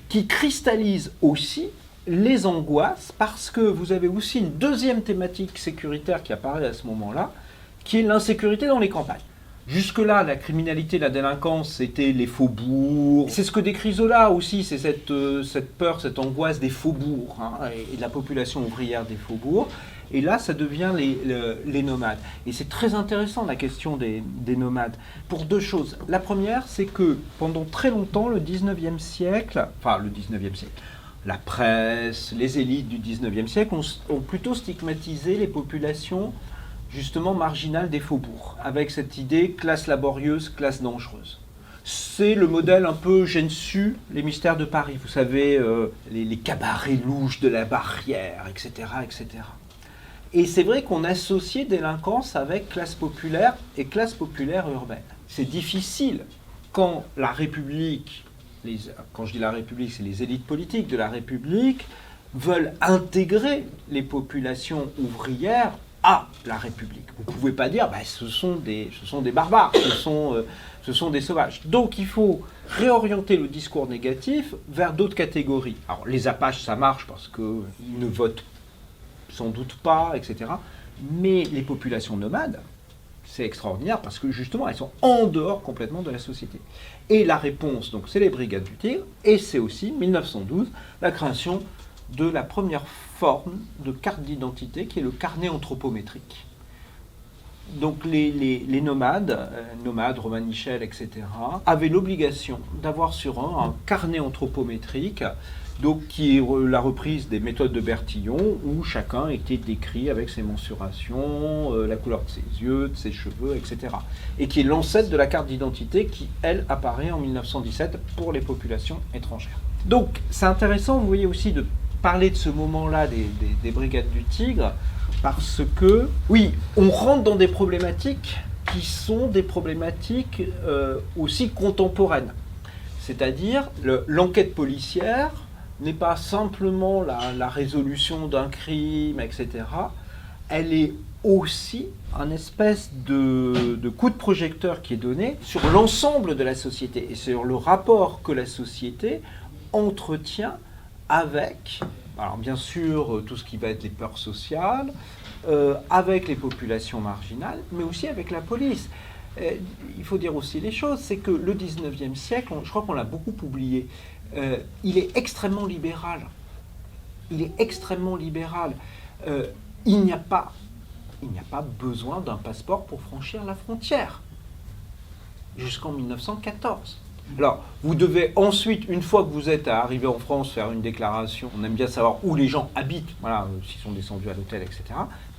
[SPEAKER 2] qui cristallisent aussi les angoisses, parce que vous avez aussi une deuxième thématique sécuritaire qui apparaît à ce moment-là, qui est l'insécurité dans les campagnes. Jusque-là, la criminalité, la délinquance, c'était les faubourgs. C'est ce que décrit Zola aussi, c'est cette peur, cette angoisse des faubourgs, hein, et de la population ouvrière des faubourgs. Et là, ça devient les nomades. Et c'est très intéressant, la question des nomades, pour deux choses. La première, c'est que pendant très longtemps, le 19e siècle, la presse, les élites du 19e siècle ont plutôt stigmatisé les populations justement marginales des faubourgs, avec cette idée classe laborieuse, classe dangereuse. C'est le modèle un peu Gensu, les mystères de Paris, vous savez, les cabarets louches de la Barrière, etc., etc. Et c'est vrai qu'on associait délinquance avec classe populaire et classe populaire urbaine. C'est difficile quand la République, quand je dis la République, c'est les élites politiques de la République, veulent intégrer les populations ouvrières à la République. Vous ne pouvez pas dire ce sont des barbares, ce sont des sauvages. Donc il faut réorienter le discours négatif vers d'autres catégories. Alors les Apaches, ça marche parce qu'ils ne votent sans doute pas, etc. Mais les populations nomades, c'est extraordinaire parce que justement, elles sont en dehors complètement de la société. Et la réponse, donc, c'est les Brigades du Tigre, et c'est aussi, 1912, la création de la première forme de carte d'identité qui est le carnet anthropométrique. Donc les nomades, Romanichel, etc., avaient l'obligation d'avoir sur eux un carnet anthropométrique, donc qui est la reprise des méthodes de Bertillon, où chacun était décrit avec ses mensurations, la couleur de ses yeux, de ses cheveux, etc. Et qui est l'ancêtre de la carte d'identité qui, elle, apparaît en 1917 pour les populations étrangères. Donc c'est intéressant, vous voyez aussi, de parler de ce moment-là des Brigades du Tigre, parce que, oui, on rentre dans des problématiques qui sont des problématiques aussi contemporaines. C'est-à-dire, l'enquête policière n'est pas simplement la résolution d'un crime, etc. Elle est aussi un espèce de coup de projecteur qui est donné sur l'ensemble de la société et sur le rapport que la société entretient avec, alors bien sûr, tout ce qui va être les peurs sociales, avec les populations marginales, mais aussi avec la police. Il faut dire aussi les choses, c'est que le 19e siècle, je crois qu'on l'a beaucoup oublié, il est extrêmement libéral. Il est extrêmement libéral. Il n'y a pas besoin d'un passeport pour franchir la frontière, jusqu'en 1914. Alors, vous devez ensuite, une fois que vous êtes arrivé en France, faire une déclaration. On aime bien savoir où les gens habitent, voilà, s'ils sont descendus à l'hôtel, etc.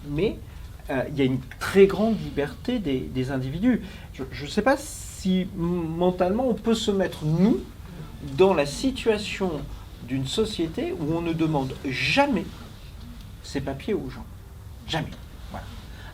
[SPEAKER 2] Mais il y a une très grande liberté des individus. Je ne sais pas si mentalement on peut se mettre, nous, dans la situation d'une société où on ne demande jamais ses papiers aux gens. Jamais. Voilà.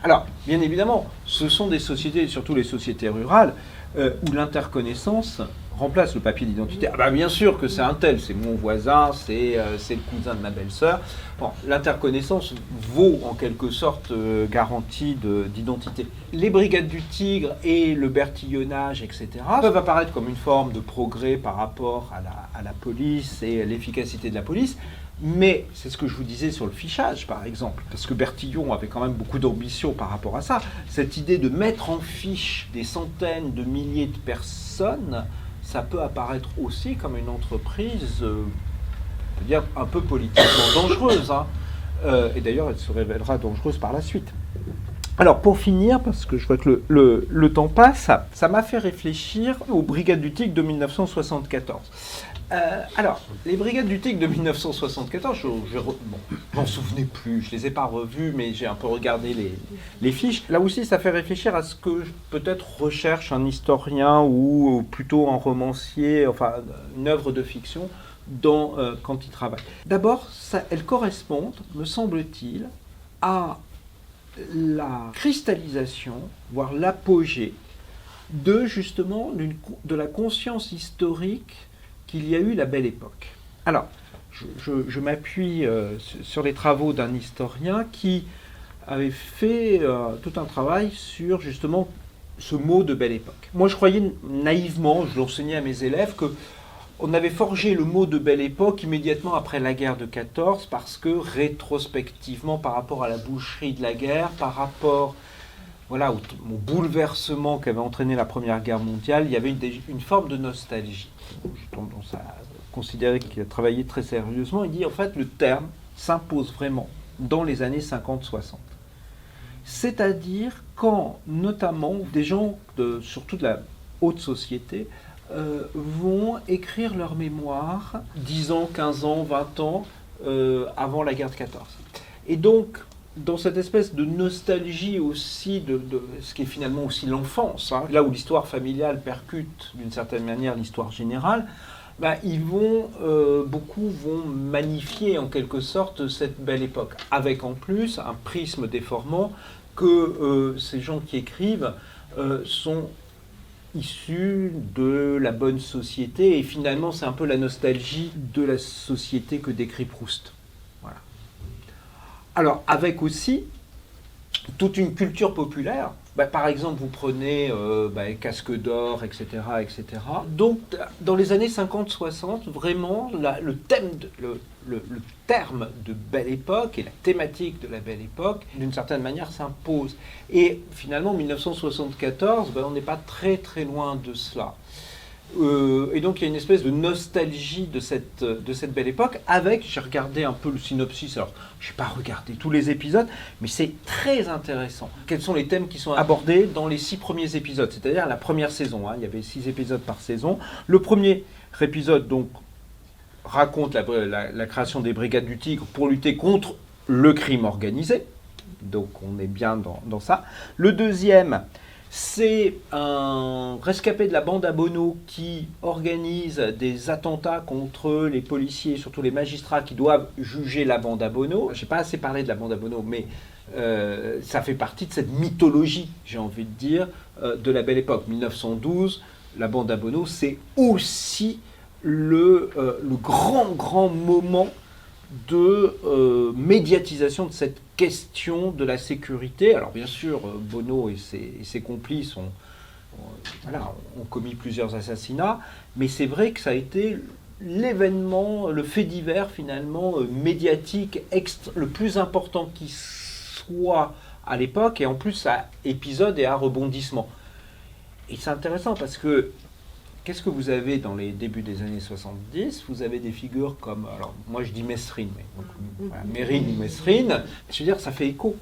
[SPEAKER 2] Alors, bien évidemment, ce sont des sociétés, surtout les sociétés rurales, où l'interconnaissance remplace le papier d'identité. Ah bah bien sûr que c'est un tel, c'est mon voisin, c'est le cousin de ma belle-sœur. Bon, l'interconnaissance vaut en quelque sorte garantie d'identité. Les Brigades du Tigre et le bertillonnage, etc., peuvent apparaître comme une forme de progrès par rapport à la police et à l'efficacité de la police, mais c'est ce que je vous disais sur le fichage, par exemple, parce que Bertillon avait quand même beaucoup d'ambition par rapport à ça. Cette idée de mettre en fiche des centaines de milliers de personnes, ça peut apparaître aussi comme une entreprise, on peut dire, un peu politiquement dangereuse. Hein. Et d'ailleurs, elle se révélera dangereuse par la suite. Alors, pour finir, parce que je vois que le temps passe, ça m'a fait réfléchir aux Brigades du Tigre de 1974. Alors, les Brigades du Tigre de 1974, je m'en souvenais plus, je les ai pas revues, mais j'ai un peu regardé les fiches. Là aussi, ça fait réfléchir à ce que peut-être recherche un historien ou plutôt un romancier, enfin une œuvre de fiction, quand il travaille. D'abord, elles correspondent, me semble-t-il, à la cristallisation, voire l'apogée de justement de la conscience historique qu'il y a eu la Belle Époque. Alors, je m'appuie sur les travaux d'un historien qui avait fait tout un travail sur justement ce mot de Belle Époque. Moi, je croyais naïvement, je l'enseignais à mes élèves, que On avait forgé le mot de Belle Époque immédiatement après la guerre de 14 parce que rétrospectivement, par rapport à la boucherie de la guerre, par rapport au bouleversement qu'avait entraîné la Première Guerre mondiale, il y avait une forme de nostalgie. J'ai tendance à considérer qu'il a travaillé très sérieusement. Il dit en fait le terme s'impose vraiment dans les années 50-60. C'est-à-dire quand notamment des gens, surtout de la haute société, vont écrire leur mémoire 10 ans, 15 ans, 20 ans avant la guerre de 14. Et donc, dans cette espèce de nostalgie aussi de ce qui est finalement aussi l'enfance, hein, là où l'histoire familiale percute d'une certaine manière l'histoire générale, beaucoup vont magnifier en quelque sorte cette belle époque, avec en plus un prisme déformant que ces gens qui écrivent sont issus de la bonne société, et finalement c'est un peu la nostalgie de la société que décrit Proust. Voilà. Alors avec aussi toute une culture populaire, par exemple vous prenez Casque d'Or, etc., etc. Donc dans les années 50-60, vraiment le terme de Belle Époque et la thématique de la Belle Époque, d'une certaine manière, s'impose. Et finalement, 1974, on n'est pas très très loin de cela. Et donc il y a une espèce de nostalgie de cette Belle Époque, avec, j'ai regardé un peu le synopsis, alors je n'ai pas regardé tous les épisodes, mais c'est très intéressant. Quels sont les thèmes qui sont abordés dans les 6 premiers épisodes, c'est-à-dire la première saison, hein, il y avait 6 épisodes par saison. Le premier épisode, donc, raconte la création des Brigades du Tigre pour lutter contre le crime organisé, donc on est bien dans ça. Le deuxième, c'est un rescapé de la bande à Bono qui organise des attentats contre les policiers, surtout les magistrats qui doivent juger la bande à Bono. Je n'ai pas assez parlé de la bande à Bono, mais ça fait partie de cette mythologie, j'ai envie de dire, de la Belle Époque. 1912, la bande à Bono, c'est aussi le grand moment de médiatisation de cette question de la sécurité. Alors bien sûr, Bono et ses complices ont commis plusieurs assassinats, mais c'est vrai que ça a été l'événement, le fait divers finalement médiatique le plus important qui soit à l'époque, et en plus à épisode et à rebondissement. Et c'est intéressant parce que qu'est-ce que vous avez dans les débuts des années 70 ? Vous avez des figures comme, alors moi je dis Mesrine, mais donc, Mérine ou Mesrine, je veux dire, ça fait écho.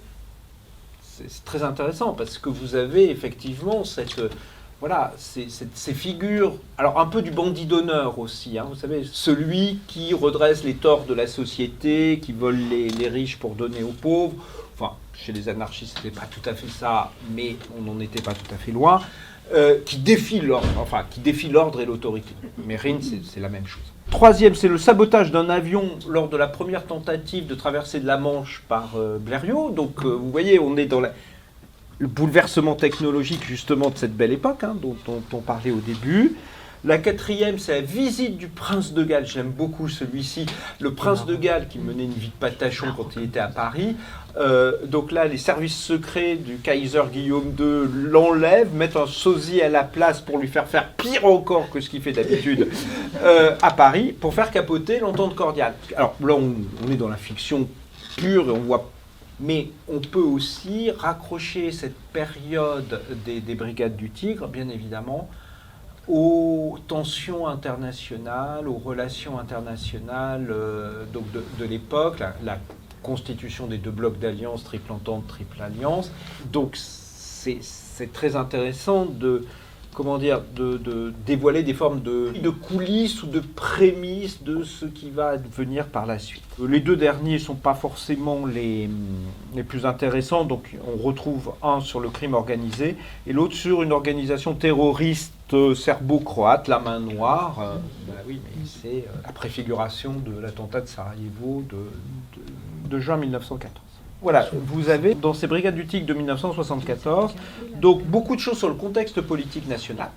[SPEAKER 2] C'est très intéressant parce que vous avez effectivement ces figures, alors un peu du bandit d'honneur aussi, hein, vous savez, celui qui redresse les torts de la société, qui vole les riches pour donner aux pauvres. Enfin, chez les anarchistes, ce n'était pas tout à fait ça, mais on n'en était pas tout à fait loin. Qui défie l'ordre et l'autorité. Mérine, c'est la même chose. Troisième, c'est le sabotage d'un avion lors de la première tentative de traversée de la Manche par Blériot. Donc, vous voyez, on est dans le bouleversement technologique, justement, de cette Belle Époque, hein, dont on parlait au début. La quatrième, c'est la visite du prince de Galles. J'aime beaucoup celui-ci. Le prince de Galles qui menait une vie de patachon quand il était à Paris. Donc là, les services secrets du Kaiser Guillaume II l'enlèvent, mettent un sosie à la place pour lui faire pire encore que ce qu'il fait d'habitude à Paris, pour faire capoter l'entente cordiale. Alors là, on est dans la fiction pure et on voit... Mais on peut aussi raccrocher cette période des Brigades du Tigre, bien évidemment, aux tensions internationales, aux relations internationales de l'époque, la constitution des 2 blocs d'alliance, triple entente, triple alliance. Donc c'est très intéressant de dévoiler des formes de coulisses ou de prémices de ce qui va venir par la suite. Les 2 derniers ne sont pas forcément les plus intéressants, donc on retrouve un sur le crime organisé et l'autre sur une organisation terroriste serbo-croate, la Main Noire. Oui, mais c'est la préfiguration de l'attentat de Sarajevo de juin 1914. Voilà, vous avez dans ces Brigades du Tigre de 1974, donc beaucoup de choses sur le contexte politique national,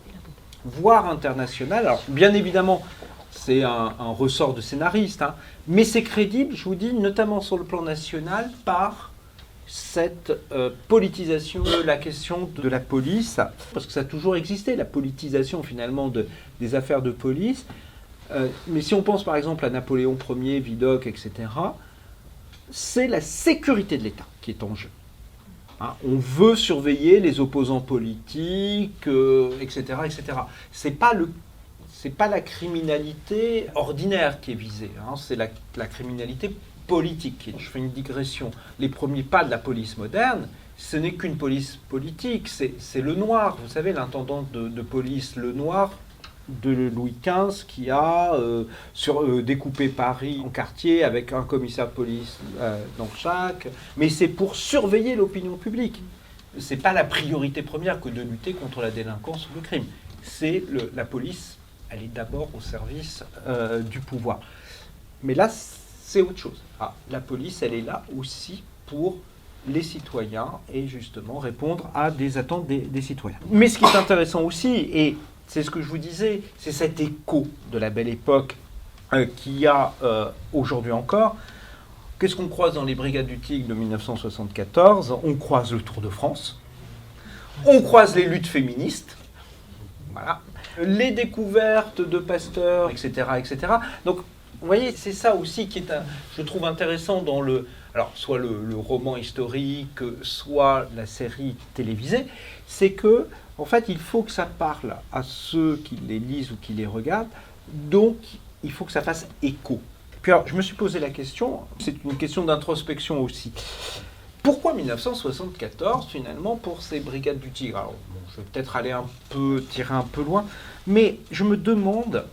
[SPEAKER 2] voire international. Alors, bien évidemment, c'est un ressort de scénariste, hein, mais c'est crédible, je vous dis, notamment sur le plan national, par cette politisation de la question de la police, parce que ça a toujours existé, la politisation finalement des affaires de police. Mais si on pense par exemple à Napoléon Ier, Vidocq, etc., c'est la sécurité de l'État qui est en jeu. Hein, on veut surveiller les opposants politiques, etc., etc. C'est pas la criminalité ordinaire qui est visée, hein, c'est la criminalité politique. Je fais une digression. Les premiers pas de la police moderne, ce n'est qu'une police politique, c'est le noir. Vous savez, l'intendant de police, le noir, de Louis XV, qui a découpé Paris en quartiers avec un commissaire de police dans chaque. Mais c'est pour surveiller l'opinion publique. Ce n'est pas la priorité première que de lutter contre la délinquance ou le crime. C'est la police, elle est d'abord au service du pouvoir. Mais là, c'est autre chose. La police, elle est là aussi pour les citoyens et justement répondre à des attentes des citoyens. Mais ce qui est intéressant aussi, et c'est ce que je vous disais, c'est cet écho de la belle époque qu'il y a aujourd'hui encore. Qu'est-ce qu'on croise dans les Brigades du Tigre de 1974 ? On croise le Tour de France, on croise les luttes féministes, voilà, les découvertes de Pasteur, etc., etc. Donc, vous voyez, c'est ça aussi qui est, je trouve, intéressant dans soit le roman historique, soit la série télévisée, c'est que, en fait, il faut que ça parle à ceux qui les lisent ou qui les regardent, donc il faut que ça fasse écho. Puis alors, je me suis posé la question, c'est une question d'introspection aussi. Pourquoi 1974, finalement, pour ces Brigades du Tigre ? Alors, je vais peut-être tirer un peu loin, mais je me demande,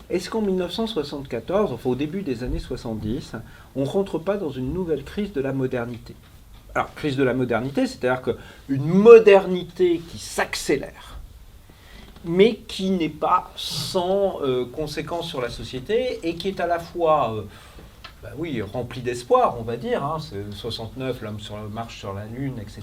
[SPEAKER 2] est-ce qu'en 1974, enfin au début des années 70, on ne rentre pas dans une nouvelle crise de la modernité ? Alors, crise de la modernité, c'est-à-dire qu'une modernité qui s'accélère, mais qui n'est pas sans conséquences sur la société, et qui est à la fois remplie d'espoir, on va dire, hein, c'est 69, l'homme marche sur la Lune, etc.,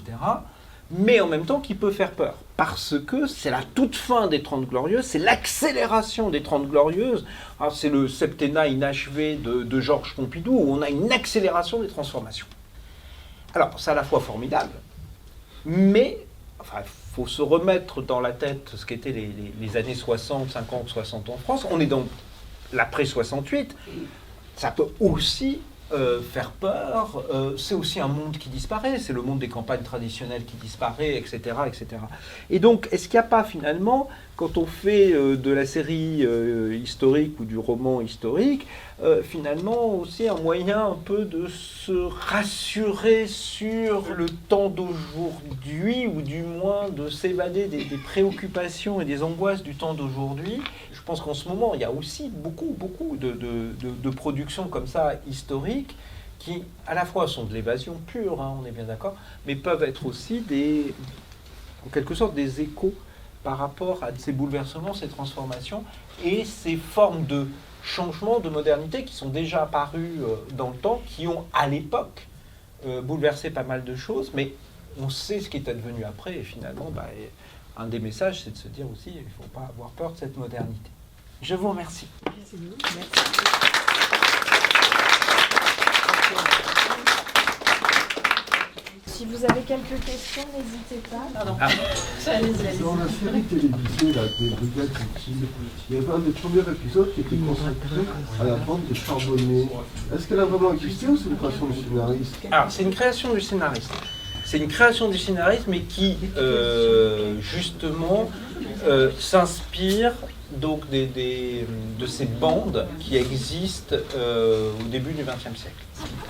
[SPEAKER 2] mais en même temps qui peut faire peur, parce que c'est la toute fin des 30 Glorieuses, c'est l'accélération des 30 Glorieuses, hein, c'est le septennat inachevé de Georges Pompidou, où on a une accélération des transformations. Alors, c'est à la fois formidable, mais il faut se remettre dans la tête ce qu'étaient les années 60, 50, 60 en France. On est dans l'après-68. Ça peut aussi faire peur. C'est aussi un monde qui disparaît. C'est le monde des campagnes traditionnelles qui disparaît, etc., etc. Et donc, est-ce qu'il n'y a pas finalement, quand on fait de la série historique ou du roman historique, finalement aussi un moyen un peu de se rassurer sur le temps d'aujourd'hui, ou du moins de s'évader des préoccupations et des angoisses du temps d'aujourd'hui. Je pense qu'en ce moment, il y a aussi beaucoup de productions comme ça, historiques, qui à la fois sont de l'évasion pure, hein, on est bien d'accord, mais peuvent être aussi en quelque sorte des échos par rapport à ces bouleversements, ces transformations et ces formes de changement, de modernité qui sont déjà apparues dans le temps, qui ont à l'époque bouleversé pas mal de choses, mais on sait ce qui est advenu après, et finalement, un des messages, c'est de se dire aussi, il ne faut pas avoir peur de cette modernité. Je vous remercie.
[SPEAKER 3] Merci.
[SPEAKER 1] Si vous avez quelques questions, n'hésitez pas. Pardon.
[SPEAKER 3] Allez-y.
[SPEAKER 4] Dans la série télévisée des Brigades du Tigre, il y avait un des premiers épisodes qui était consacré à la bande des charbonniers. Est-ce qu'elle a vraiment existé ou c'est une création du scénariste ?
[SPEAKER 2] Alors, c'est une création du scénariste. C'est une création du scénariste, mais qui, justement, s'inspire donc de ces bandes qui existent au début du XXe siècle.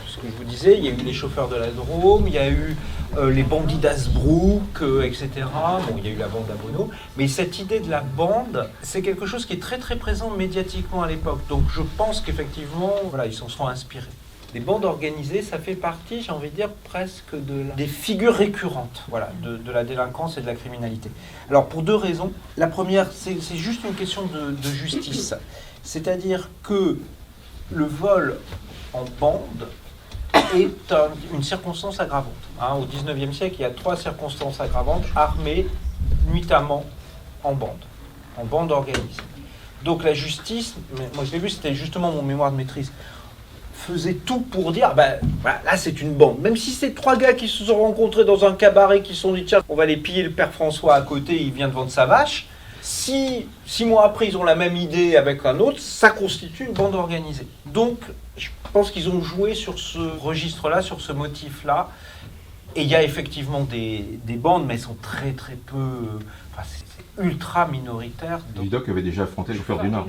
[SPEAKER 2] Ce que je vous disais, il y a eu les chauffeurs de la Drôme, il y a eu les bandits d'Hazebrouck, etc. Bon, il y a eu la bande d'Abono. Mais cette idée de la bande, c'est quelque chose qui est très très présent médiatiquement à l'époque. Donc je pense qu'effectivement, voilà, ils s'en sont inspirés. Les bandes organisées, ça fait partie, j'ai envie de dire, presque des figures récurrentes, voilà, de la délinquance et de la criminalité. Alors, pour deux raisons. La première, c'est juste une question de justice. C'est-à-dire que le vol en bande est une circonstance aggravante. Hein, au XIXe siècle, il y a 3 circonstances aggravantes, armées, nuitamment en bande organisée. Donc la justice, moi je l'ai vu, c'était justement mon mémoire de maîtrise, faisait tout pour dire, voilà, là c'est une bande. Même si c'est 3 gars qui se sont rencontrés dans un cabaret, qui se sont dit, tiens, on va aller piller le père François à côté, il vient de vendre sa vache, Si 6 mois après, ils ont la même idée avec un autre, ça constitue une bande organisée. Donc, je pense qu'ils ont joué sur ce registre-là, sur ce motif-là. Et il y a effectivement des bandes, mais elles sont très très peu... c'est ultra minoritaire.
[SPEAKER 3] Les Doc avait déjà affronté le chauffeur du Nord.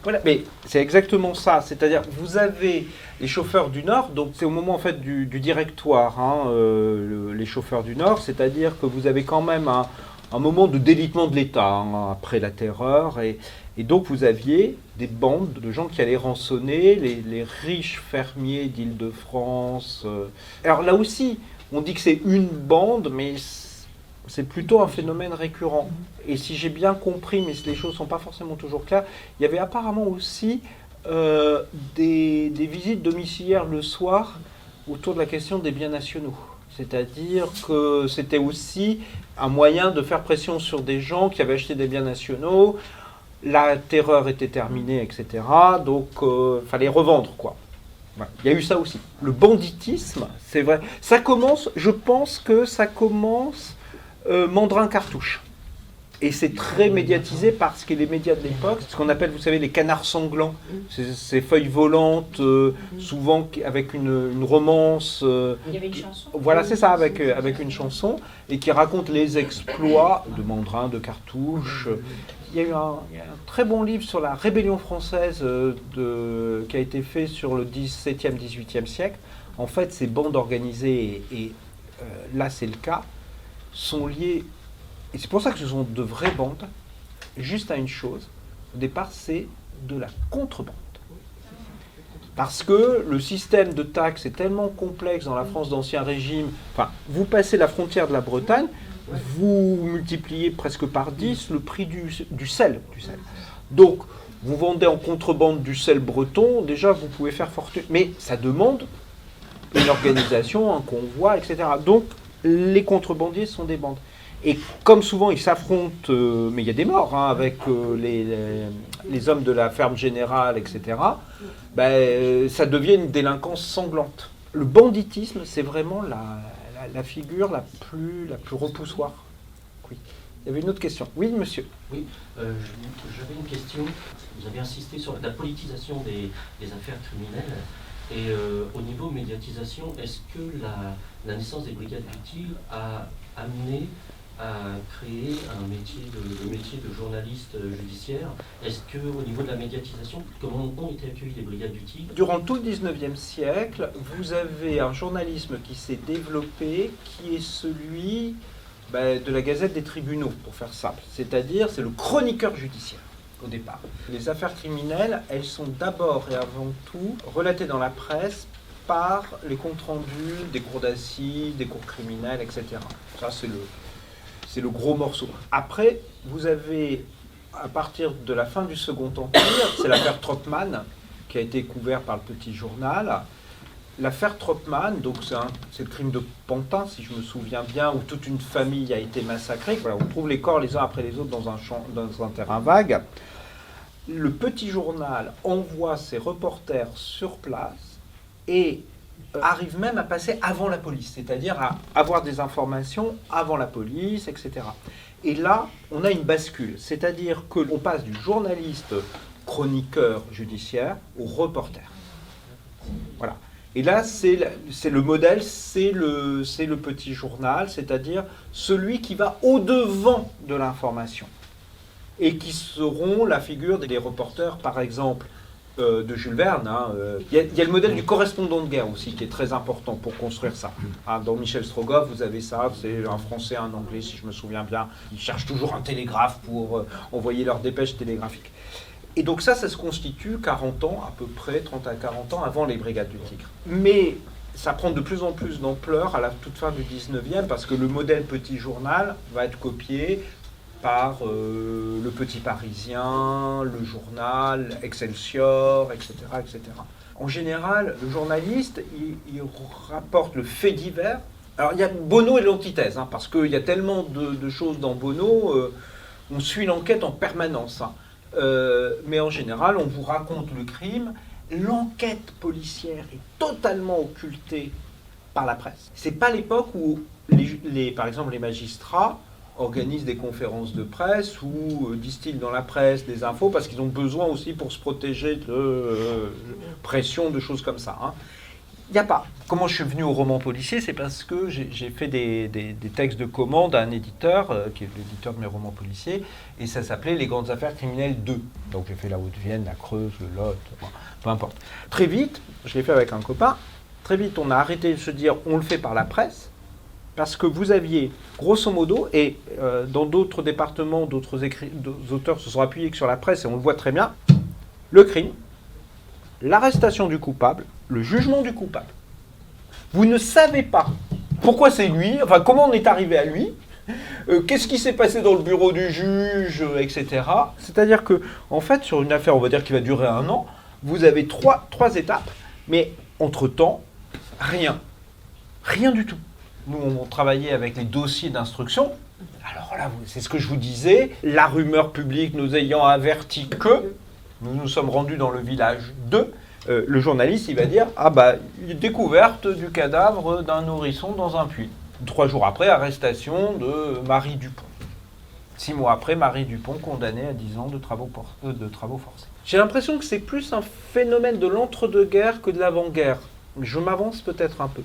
[SPEAKER 2] Voilà, mais c'est exactement ça. C'est-à-dire, vous avez les chauffeurs du Nord, donc c'est au moment en fait du directoire, les chauffeurs du Nord, c'est-à-dire que vous avez quand même un moment de délitement de l'État après la terreur, et donc vous aviez des bandes de gens qui allaient rançonner les riches fermiers d'Île-de-France. Alors là aussi, on dit que c'est une bande, mais c'est plutôt un phénomène récurrent. Et si j'ai bien compris, mais les choses ne sont pas forcément toujours claires, il y avait apparemment aussi des visites domiciliaires le soir autour de la question des biens nationaux. C'est-à-dire que c'était aussi un moyen de faire pression sur des gens qui avaient acheté des biens nationaux. La terreur était terminée, etc. Donc, fallait revendre, quoi. Voilà. Il y a eu ça aussi. Le banditisme, c'est vrai. Ça commence, je pense que ça commence Mandrin Cartouche. Et c'est très médiatisé parce que les médias de l'époque, ce qu'on appelle, vous savez, les canards sanglants, ces feuilles volantes, souvent avec une romance.
[SPEAKER 5] Il y avait une chanson.
[SPEAKER 2] Voilà, c'est ça, avec une chanson, et qui raconte les exploits de Mandrin, de Cartouche. Il y a eu un très bon livre sur la rébellion française qui a été fait sur le XVIIe, XVIIIe siècle. En fait, ces bandes organisées, et là c'est le cas, sont liées, et c'est pour ça que ce sont de vraies bandes, juste à une chose. Au départ, c'est de la contrebande. Parce que le système de taxes est tellement complexe dans la France d'Ancien Régime. Enfin, vous passez la frontière de la Bretagne, vous multipliez presque par 10 le prix du sel. Donc, vous vendez en contrebande du sel breton, déjà vous pouvez faire fortune. Mais ça demande une organisation, un convoi, etc. Donc, les contrebandiers sont des bandes. Et comme souvent ils s'affrontent, mais il y a des morts avec les hommes de la ferme générale, etc., ça devient une délinquance sanglante. Le banditisme, c'est vraiment la figure la plus repoussoire. Oui. Il y avait une autre question. Oui, monsieur.
[SPEAKER 6] Oui, j'avais une question. Vous avez insisté sur la politisation des affaires criminelles. Et au niveau médiatisation, est-ce que la naissance des brigades utiles a amené à créer le métier de journaliste judiciaire? Est-ce qu'au niveau de la médiatisation, comment ont été accueillies les brigades utiles?
[SPEAKER 2] Durant tout le 19e siècle, vous avez un journalisme qui s'est développé, qui est celui de la Gazette des tribunaux, pour faire simple. C'est-à-dire, c'est le chroniqueur judiciaire, au départ. Les affaires criminelles, elles sont d'abord et avant tout relatées dans la presse par les comptes rendus des cours d'assises, des cours criminels, etc. Ça, c'est le gros morceau. Après, vous avez, à partir de la fin du Second Empire, c'est l'affaire Troppmann qui a été couverte par le Petit Journal. L'affaire Troppmann, donc c'est le crime de Pantin, si je me souviens bien, où toute une famille a été massacrée. Voilà, on trouve les corps les uns après les autres dans un terrain vague. Le Petit Journal envoie ses reporters sur place et arrive même à passer avant la police, c'est-à-dire à avoir des informations avant la police, etc. Et là, on a une bascule, c'est-à-dire qu'on passe du journaliste chroniqueur judiciaire au reporter. Voilà. Et là, c'est le modèle, c'est le Petit Journal, c'est-à-dire celui qui va au-devant de l'information et qui seront la figure des reporters, par exemple, de Jules Verne. Il y a le modèle du correspondant de guerre aussi qui est très important pour construire ça. Dans Michel Strogoff, vous avez ça, c'est un Français, un Anglais, si je me souviens bien. Ils cherchent toujours un télégraphe pour envoyer leurs dépêches télégraphiques. Et donc ça se constitue 40 ans, à peu près 30 à 40 ans avant les Brigades du Tigre. Mais ça prend de plus en plus d'ampleur à la toute fin du 19e parce que le modèle Petit Journal va être copié par le Petit Parisien, le Journal, Excelsior, etc., etc. En général, le journaliste, il rapporte le fait divers. Alors, il y a Bono et l'antithèse, parce qu'il y a tellement de choses dans Bono, on suit l'enquête en permanence. Mais en général, on vous raconte le crime. L'enquête policière est totalement occultée par la presse. C'est pas l'époque où, par exemple, les magistrats organisent des conférences de presse ou distillent dans la presse des infos parce qu'ils ont besoin aussi pour se protéger de pression, de choses comme ça. Il n'y a pas. Comment je suis venu au roman policier, c'est parce que j'ai fait des textes de commande à un éditeur, qui est l'éditeur de mes romans policiers, et ça s'appelait Les Grandes Affaires Criminelles 2. Donc j'ai fait la Haute-Vienne, la Creuse, le Lot, bon, peu importe. Très vite, je l'ai fait avec un copain, très vite on a arrêté de se dire on le fait par la presse, parce que vous aviez, grosso modo, et dans d'autres départements, d'autres auteurs se sont appuyés que sur la presse, et on le voit très bien, le crime, l'arrestation du coupable, le jugement du coupable. Vous ne savez pas pourquoi c'est lui, enfin comment on est arrivé à lui, qu'est-ce qui s'est passé dans le bureau du juge, etc. C'est-à-dire que, en fait, sur une affaire, on va dire qui va durer 1 an, vous avez trois étapes, mais entre-temps, rien. Rien du tout. Nous, on travaillait avec les dossiers d'instruction. Alors là, c'est ce que je vous disais, la rumeur publique nous ayant averti que nous nous sommes rendus dans le village 2, le journaliste, il va dire « Ah bah, découverte du cadavre d'un nourrisson dans un puits. » 3 jours après, arrestation de Marie Dupont. 6 mois après, Marie Dupont condamnée à 10 ans de travaux forcés. J'ai l'impression que c'est plus un phénomène de l'entre-deux-guerres que de l'avant-guerre. Je m'avance peut-être un peu.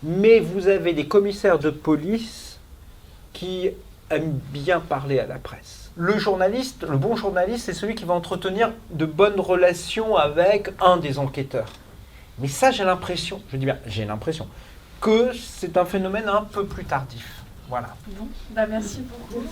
[SPEAKER 2] Mais vous avez des commissaires de police qui aiment bien parler à la presse. Le journaliste, le bon journaliste, c'est celui qui va entretenir de bonnes relations avec un des enquêteurs. Mais ça, j'ai l'impression, je dis bien, j'ai l'impression, que c'est un phénomène un peu plus tardif. Voilà.
[SPEAKER 1] Bon, bah merci beaucoup.